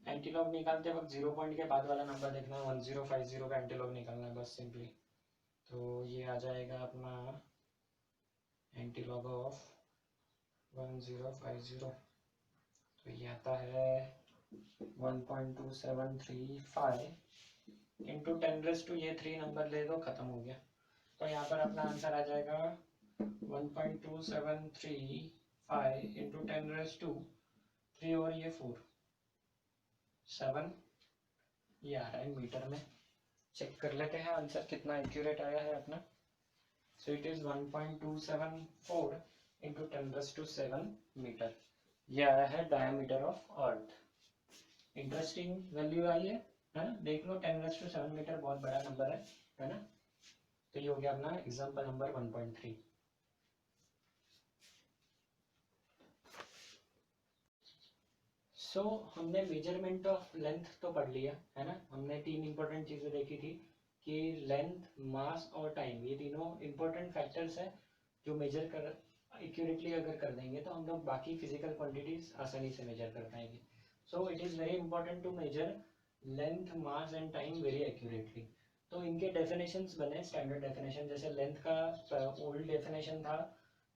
एंटीलॉग निकालते वक्त 0 पॉइंट के बाद वाला नंबर देखना है, 1050 का एंटीलॉग निकालना है बस सिंपली। तो ये आ जाएगा अपना एंटीलॉग ऑफ 1050। तो ये आता है 1.2735 इंटू 10⁻⁴। ये 3 नंबर ले दो, खत्म हो गया। तो यहाँ पर अपना आंसर आ जाएगा 1.2735 इंटू 10⁻⁴। और ये 4 7 ये आ रहा है मीटर में। चेक कर लेते हैं आंसर कितना एक्यूरेट आया है अपना। So it is 1.274 into 10⁻⁷ metre. ये आया है diameter of earth. Interesting value आई है ना, देख लो 10⁻⁷ मीटर बहुत बड़ा नंबर है ना। तो ये हो गया अपना एग्जाम्पल नंबर 1.3। सो हमने मेजरमेंट ऑफ लेंथ तो पढ़ लिया है ना। हमने 3 इंपॉर्टेंट चीजें देखी थी कि लेंथ, मास और टाइम, ये तीनों इंपॉर्टेंट फैक्टर्स है जो मेजर कर एक्यूरेटली अगर कर देंगे तो हम लोग बाकी फिजिकल क्वांटिटीज आसानी से मेजर कर पाएंगे। So it is very important to measure length, mass and time very accurately. तो इनके डेफिनेशंस बने स्टैंडर्ड डेफिनेशन। जैसे लेंथ का ओल्ड डेफिनेशन था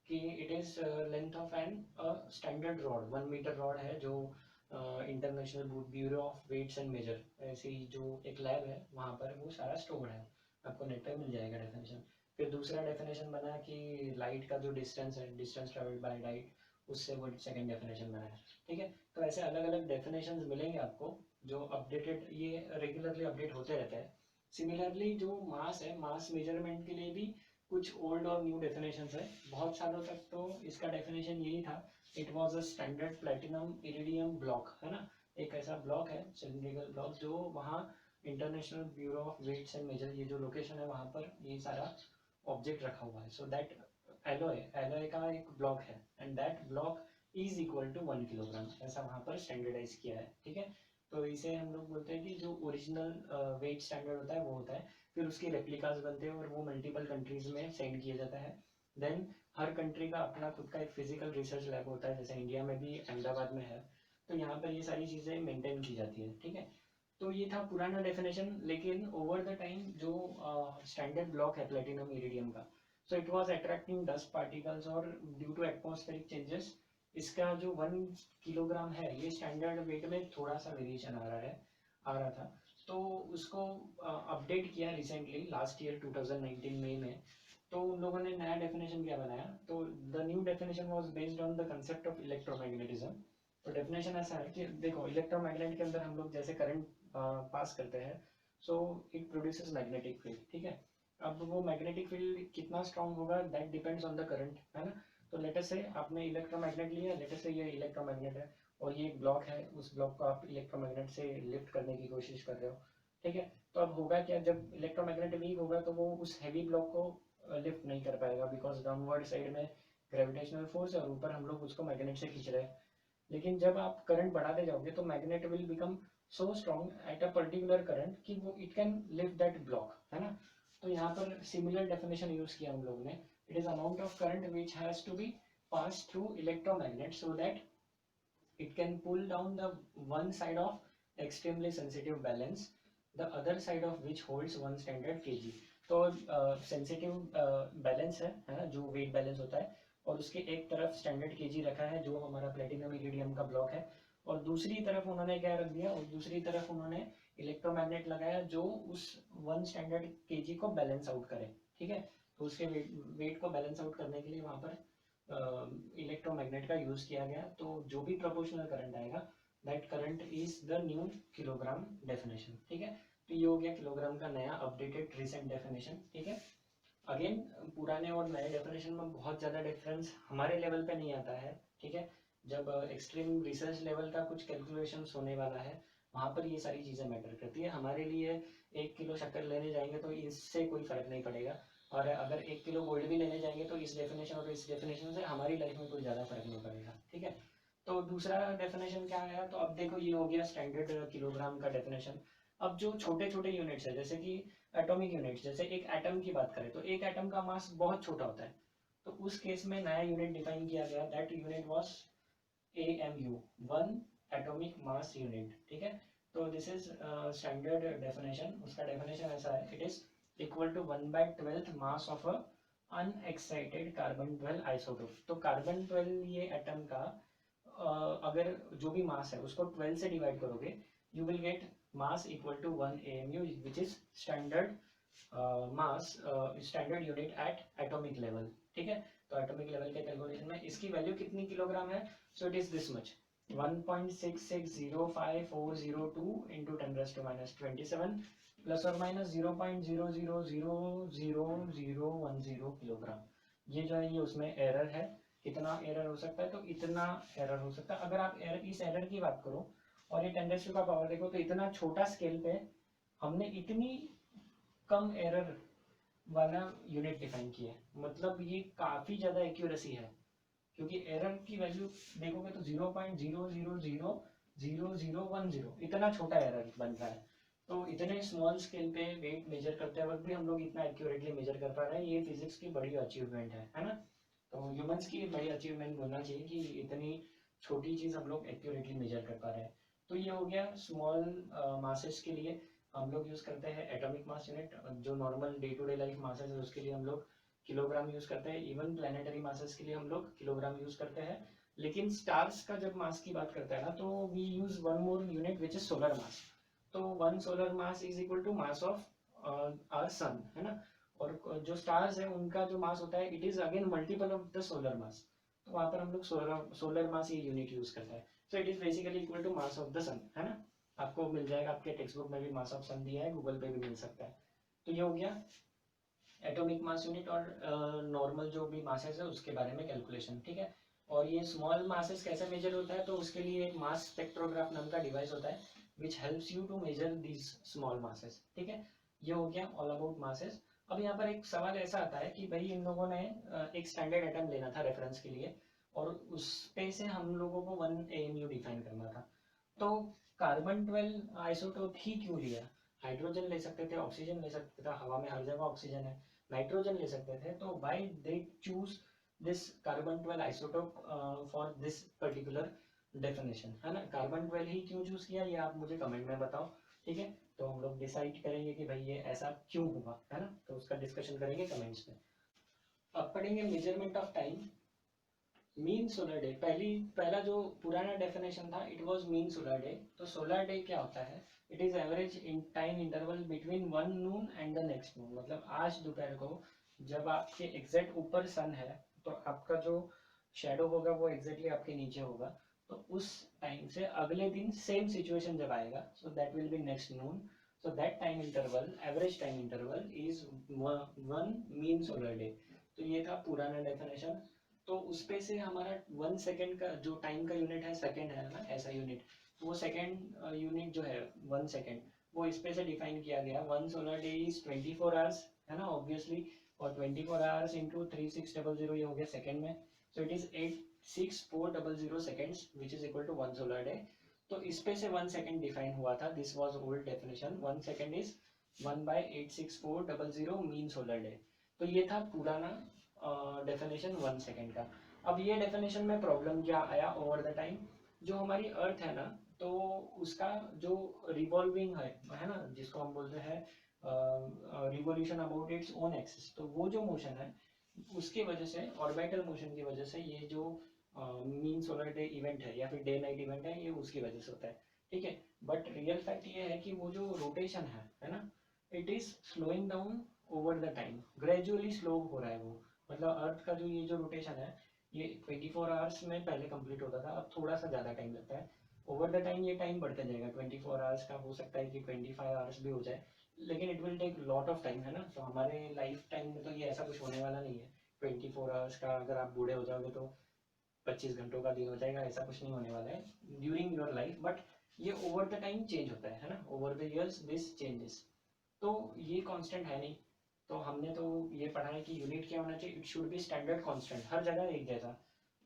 कि it is length of an standard rod, 1 metre rod है जो international bureau of weights and measure ऐसी जो एक लैब है वहाँ पर वो सारा स्टोर है, आपको नेट पे मिल जाएगा डेफिनेशन। फिर दूसरा डेफिनेशन बना कि लाइट का जो डिस्टेंस है, डिस्टेंस ट्रेवल्ड बाय लाइट, उससे वो सेकंड डेफिनेशन बना है। ठीक है, तो ऐसे अलग अलग डेफिनेशंस मिलेंगे आपको जो अपडेटेड, ये रेगुलरली अपडेट होते रहता है। सिमिलरली जो मास है, मास मेजरमेंट के लिए भी कुछ ओल्ड और न्यू डेफिनेशंस है। बहुत सालों तक तो इसका डेफिनेशन यही था, it was a standard platinum iridium block, है ना। एक ऐसा ब्लॉक है, सिलिंड्रिकल ब्लॉक, जो वहाँ international bureau of weights and measure, ये जो लोकेशन है वहाँ पर ये सारा ऑब्जेक्ट रखा हुआ है। सो दैट एलोय का एक ब्लॉक है and that block is equal to 1 kilogram, ऐसा वहाँ पर स्टैंडर्डाइज किया है। ठीक है, तो इसे हम लोग बोलते हैं कि जो ओरिजिनल वेट स्टैंडर्ड होता है वो होता है, फिर उसके रेप्लिकास बनते हैं और वो मल्टीपल कंट्रीज में सेंड किया जाता है। देन हर कंट्री का अपना खुद का एक फिजिकल रिसर्च लैब होता है, जैसे इंडिया में भी अहमदाबाद में है, तो यहाँ पर ये सारी चीज़ें मेंटेन की जाती है। ठीक है, तो ये था पुराना डेफिनेशन। लेकिन ओवर द टाइम जो स्टैंडर्ड ब्लॉक है प्लेटिनम इरिडियम का, so it was attracting dust particles और ड्यू टू एटमॉस्फेरिक चेंजेस इसका जो 1 किलोग्राम है ये स्टैंडर्ड वेट में थोड़ा सा वेरिएशन आ रहा था। तो उसको अपडेट किया रिसेंटली लास्ट ईयर 2019 मई में। तो उन लोगों ने नया डेफिनेशन क्या बनाया, तो the new definition was based on the concept of electromagnetism. तो डेफिनेशन ऐसा है कि देखो, इलेक्ट्रोमैग्नेट के अंदर हम लोग जैसे करंट पास करते हैं, so it produces magnetic field. ठीक है, अब वो मैग्नेटिक फील्ड कितना स्ट्रांग होगा that depends on the current, है ना। तो लेटर से आपने इलेक्ट्रोमैग्नेट लिया, लेटर से ये इलेक्ट्रोमैग्नेट है और ये एक ब्लॉक है, उस ब्लॉक को आप इलेक्ट्रोमैग्नेट से लिफ्ट करने की कोशिश कर रहे हो। ठीक है, तो अब होगा क्या, जब इलेक्ट्रोमैग्नेट वीक होगा तो वो उस हैवी ब्लॉक को लिफ्ट नहीं कर पाएगा, बिकॉज डाउनवर्ड साइड में ग्रेविटेशनल फोर्स है और ऊपर हम लोग उसको मैग्नेट से खींच रहे हैं। लेकिन जब आप करंट बढ़ाते जाओगे तो magnet will become so strong at a particular current कि वो it can lift that block, है ना। तो यहाँ पर सिमिलर डेफिनेशन यूज किया हम लोग ने, it is amount of current which has to be pass through electromagnet so that it can pull down the one side of extremely sensitive balance, the other side of which holds one standard kg। तो sensitive balance है ना, जो wait balance होता है, और उसके एक तरफ स्टैंडर्ड केजी रखा है जो हमारा प्लेटिनम इरिडियम का ब्लॉक है, और दूसरी तरफ उन्होंने क्या रख दिया, और दूसरी तरफ उन्होंने इलेक्ट्रोमैग्नेट लगाया जो उस 1 स्टैंडर्ड केजी को बैलेंस आउट करे। ठीक है, तो उसके वेट को बैलेंस आउट करने के लिए वहाँ पर इलेक्ट्रोमैग्नेट का यूज किया गया। तो जो भी प्रोपोर्शनल करंट आएगा that current is the new kilogram definition. ठीक है, तो ये हो गया किलोग्राम का नया अपडेटेड रिसेंट डेफिनेशन। ठीक है, अगेन पुराने और नए डेफिनेशन में बहुत ज़्यादा डिफरेंस हमारे लेवल पे नहीं आता है। ठीक है, जब एक्सट्रीम रिसर्च लेवल का कुछ कैलकुलेशन होने वाला है वहाँ पर ये सारी चीज़ें मैटर करती है। हमारे लिए 1 किलो शक्कर लेने जाएंगे तो इससे कोई फर्क नहीं पड़ेगा, और अगर 1 किलो गोल्ड भी लेने जाएंगे तो इस डेफिनेशन और इस डेफिनेशन से हमारी लाइफ में कोई ज़्यादा फर्क नहीं पड़ेगा। ठीक है, तो दूसरा डेफिनेशन क्या आया, तो अब देखो ये हो गया स्टैंडर्ड किलोग्राम का डेफिनेशन। अब जो छोटे छोटे यूनिट्स है, जैसे कि एटॉमिक यूनिट्स, जैसे एक एटम की बात करें तो एक एटम का मास बहुत छोटा होता है, तो उस केस में नया यूनिट डिफाइन किया गया, that unit was AMU, 1 atomic mass unit. ठीक है, तो दिस इज स्टैंडर्ड डेफिनेशन। उसका डेफिनेशन ऐसा है, it is equal to 1/12 mass of a unexcited carbon 12 isotope. तो कार्बन 12 ये एटम का अगर जो भी मास है उसको 12 से डिवाइड करोगे, you will get mass equal to 1 AMU, which is standard mass, standard unit at atomic level. ठीक है, तो एटॉमिक लेवल के कैलकुलेशन में इसकी वैल्यू कितनी किलोग्राम है, so it is this much, 1.660540 into 10⁻⁻27 plus और माइनस 0.00000010 किलोग्राम। ये जो है ये उसमें एरर है, कितना एरर हो सकता है, तो इतना एरर हो सकता है। अगर आप इस एरर की बात करो और ये 10 का पावर देखो, तो इतना छोटा स्केल पे हमने इतनी कम एरर वाला यूनिट डिफाइन किया है, मतलब ये काफ़ी ज़्यादा एक्यूरेसी है, क्योंकि एरर की वैल्यू देखोगे तो 0.0000010 इतना छोटा एरर बन रहा है। तो इतने स्मॉल स्केल पे वेट मेजर करते वक्त भी हम लोग इतना एक्यूरेटली मेजर कर पा रहे हैं, ये फिजिक्स की बड़ी अचीवमेंट है ना। तो ह्यूमंस की बड़ी अचीवमेंट बोलना चाहिए कि इतनी छोटी चीज़ हम लोग एक्यूरेटली मेजर कर पा रहे हैं। तो ये हो गया स्मॉल मासेस के लिए हम लोग यूज़ करते हैं एटॉमिक मास यूनिट। जो normal day to day life masses है उसके लिए हम लोग किलोग्राम यूज़ करते हैं। इवन प्लानिटरी मासेस के लिए हम लोग किलोग्राम यूज़ करते हैं। लेकिन स्टार्स का जब मास की बात करते हैं ना, तो we use one more unit which is solar mass. तो 1 solar mass is equal to mass of our sun, है ना। और जो स्टार्स है उनका जो मास होता है it is again multiple of the solar mass. तो वहाँ पर हम लोग सोलर मास ये यूनिट यूज करते हैं। So it is basically equal to mass of the sun, है ना। आपको मिल जाएगा, आपके टेक्स्ट बुक में भी मास ऑफ सन दिया है, गूगल पे भी मिल सकता है। तो ये हो गया एटॉमिक मास यूनिट और नॉर्मल जो भी मासेस है उसके बारे में कैलकुलेशन, ठीक है। और ये स्मॉल मासेस कैसे मेजर होता है, तो उसके लिए एक मास स्पेक्ट्रोग्राफ नाम का डिवाइस होता है which helps you to measure these small masses, ठीक है। ये हो गया ऑल अबाउट मासेस। अब यहाँ पर एक सवाल ऐसा आता है कि भाई इन लोगों ने एक स्टैंडर्ड एटम लेना था रेफरेंस के लिए, और उस पे से हम लोगों को 1 AMU डिफाइन करना था। तो कार्बन 12 आइसोटोप ही क्यों लिया? हाइड्रोजन ले सकते थे, ऑक्सीजन ले सकते थे, हवा में हर जगह ऑक्सीजन है, नाइट्रोजन ले सकते थे। तो why they choose this carbon 12 isotope for this particular definition, है ना। कार्बन 12 ही क्यों चूज किया, ये आप मुझे कमेंट में बताओ, ठीक है। तो हम लोग डिसाइड करेंगे कि भाई ये ऐसा क्यों हुआ, है ना। तो उसका डिस्कशन करेंगे कमेंट्स में। अब पढ़ेंगे measurement of time. Mean solar day, पहला जो पुराना डेफिनेशन था it was mean solar day. तो सोलर डे क्या होता है? It is average in time interval between 1 noon and the next noon. मतलब आज दोपहर को जब आपके एग्जैक्ट ऊपर सन है, तो आपका जो शेडो होगा वो एग्जैक्टली आपके नीचे होगा। तो उस टाइम से अगले दिन सेम सिचुएशन जब आएगा, so that will be next Noon. So that time interval, average time interval is 1 mean solar day. तो ये था पुराना डेफिनेशन। तो उस पे से हमारा 1 सेकेंड का जो टाइम का यूनिट है सेकेंड है ना, ऐसा यूनिट। तो वो सेकेंड यूनिट जो है 1 सेकेंड, वो इस पे से डिफाइन किया गया। 1 सोलर डे इज 24 आवर्स, है ना ऑब्वियसली। और 24 आवर्स इंटू 3600 ये हो गया सेकेंड में। So it is 86400 seconds which is equal to 1 solar day. तो इस पे से 1 सेकेंड डिफाइन हुआ था। This was old definition. 1 second is 1/86400 mean solar day. तो ये था पुराना डेफिनेशन 1 सेकेंड का। अब ये डेफिनेशन में प्रॉब्लम क्या आया ओवर द टाइम? जो हमारी अर्थ है ना, तो उसका जो रिवॉल्विंग है ना, जिसको हम बोलते हैं revolution about its own axis, तो वो जो मोशन है उसकी वजह से, ऑर्बिटल मोशन की वजह से, ये जो मीन सोलर डे इवेंट है या फिर डे नाइट इवेंट है, ये उसकी वजह से होता है, ठीक है। बट रियल फैक्ट ये है कि वो जो रोटेशन है ना, it is slowing down over the time. Gradually slow हो रहा है वो। मतलब अर्थ का जो ये जो रोटेशन है, ये 24 आवर्स में पहले कंप्लीट होता था, अब थोड़ा सा ज़्यादा टाइम लगता है। ओवर द टाइम ये टाइम बढ़ते जाएगा। 24 आवर्स का हो सकता है कि 25 आवर्स भी हो जाए, लेकिन it will take lot of time, है ना। तो हमारे लाइफ टाइम में तो ये ऐसा कुछ होने वाला नहीं है। 24 आवर्स का अगर आप बूढ़े हो जाओगे तो 25 घंटों का दिन हो जाएगा, ऐसा कुछ नहीं होने वाला है ड्यूरिंग योर लाइफ। बट ये ओवर द टाइम चेंज होता है ना, over the years this changes. तो ये कांस्टेंट है नहीं। तो हमने तो ये पढ़ा है कि यूनिट क्या होना चाहिए, it should be standard constant, हर जगह एक जैसा।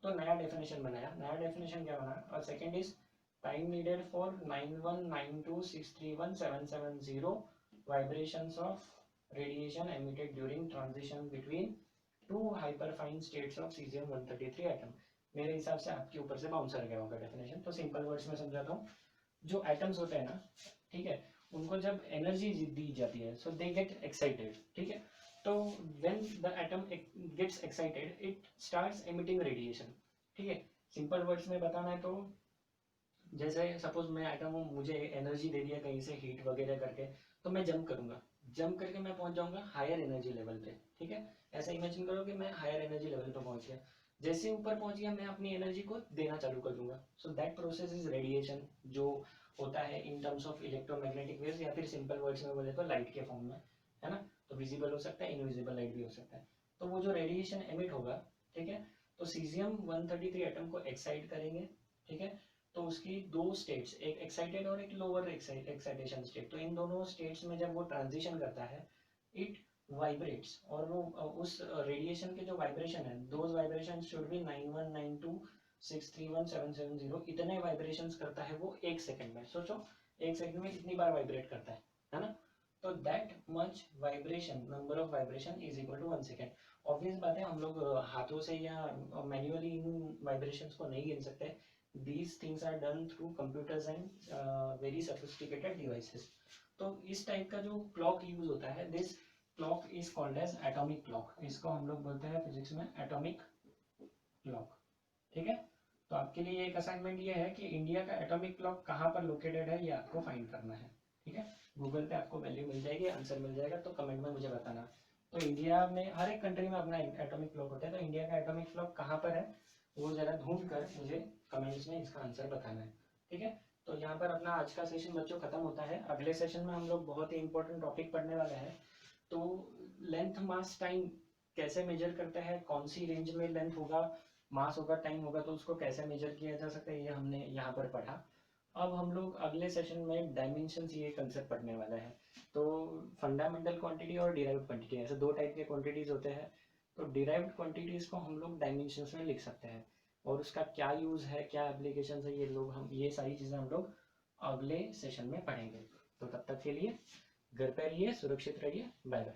तो नया डेफिनेशन बनाया। नया डेफिनेशन क्या बना? और second is time needed for 9192631770 vibrations of radiation emitted during transition between 2 hyperfine states of caesium 133 atom. मेरे हिसाब से आपके ऊपर से बाउंसर गया होगा डेफिनेशन। तो सिंपल वर्ड्स में समझाता हूँ। जो एटम्स होते हैं ना, ठीक है, उनको जब एनर्जी दी जाती है, सो दे गेट एक्साइटेड, ठीक है। तो when the atom gets excited it starts emitting radiation, ठीक है। सिंपल वर्ड्स में बताना है तो जैसे सपोज मैं एटम हूँ, मुझे एनर्जी दे दिया कहीं से हीट वगैरह करके, तो मैं जंप करूंगा। जंप करके मैं पहुंच जाऊंगा हायर एनर्जी लेवल पे, ठीक है। ऐसा इमेजिन करो कि मैं हायर एनर्जी लेवल पे पहुंच गया। जैसे ऊपर पहुंच गया मैं अपनी एनर्जी को देना चालू कर दूंगा। So that process is radiation, जो होता है in terms of electromagnetic waves, या फिर सिंपल वर्ड्स में बोले तो लाइट के फॉर्म में, है ना। तो विजिबल हो सकता है, इनविजिबल लाइट भी हो सकता है। तो वो जो रेडिएशन एमिट होगा, ठीक है, तो सीजियम 133 एटम को एक्साइट करेंगे, ठीक है। तो उसकी दो स्टेट्स, एक एक्साइटेड और एक लोअर एक्साइटेशन स्टेट, तो इन दोनों स्टेट्स में जब वो ट्रांजिशन करता है इट वाइब्रेट्स, और वो उस रेडिएशन के जो वाइब्रेशन है, दोज वाइब्रेशन शुड बी 9192 631770, इतने वाइब्रेशंस करता है वो एक सेकंड में। सोचो एक सेकंड में इतनी बार वाइब्रेट करता है ना। तो that much vibration, number of vibration is equal to 1 second. Obvious बात है, हम लोग हाथों से या मैन्युअली इन वाइब्रेशंस को नहीं गिन सकते। These things are done through computers and very sophisticated devices. तो इस टाइप का जो क्लॉक यूज होता है, this clock is called as atomic clock. इसको हम लोग बोलते हैं फिजिक्स में एटॉमिक क्लॉक, ठीक है। तो आपके लिए एक असाइनमेंट ये है कि इंडिया का एटॉमिक क्लॉक कहाँ पर लोकेटेड है, ये आपको फाइंड करना है, ठीक है। गूगल पे आपको वैल्यू मिल जाएगी, आंसर मिल जाएगा, तो कमेंट में मुझे बताना। तो इंडिया में हर एक कंट्री में अपना एटॉमिक क्लॉक होता है, तो इंडिया का एटॉमिक क्लॉक कहाँ पर है वो जरा ढूंढ कर मुझे कमेंट्स में इसका आंसर बताना है, ठीक है। तो यहाँ पर अपना आज का सेशन बच्चों खत्म होता है। अगले सेशन में हम लोग बहुत ही इंपॉर्टेंट टॉपिक पढ़ने वाले हैं। तो लेंथ मास टाइम कैसे मेजर करते हैं, कौन सी रेंज में लेंथ होगा, मास होगा, टाइम होगा, तो उसको कैसे मेजर किया जा सकता है, ये हमने यहाँ पर पढ़ा। अब हम लोग अगले सेशन में डायमेंशंस, ये कंसेप्ट पढ़ने वाला है। तो फंडामेंटल क्वांटिटी और डिराइव्ड क्वांटिटी, ऐसे दो टाइप के क्वांटिटीज होते हैं। तो डिराइव्ड क्वांटिटीज को हम लोग डायमेंशंस में लिख सकते हैं, और उसका क्या यूज है, क्या एप्लीकेशन है, ये सारी चीज़ें हम लोग अगले सेशन में पढ़ेंगे। तो तब तक के लिए घर पे रहिए, सुरक्षित रहिए, बाय बाय।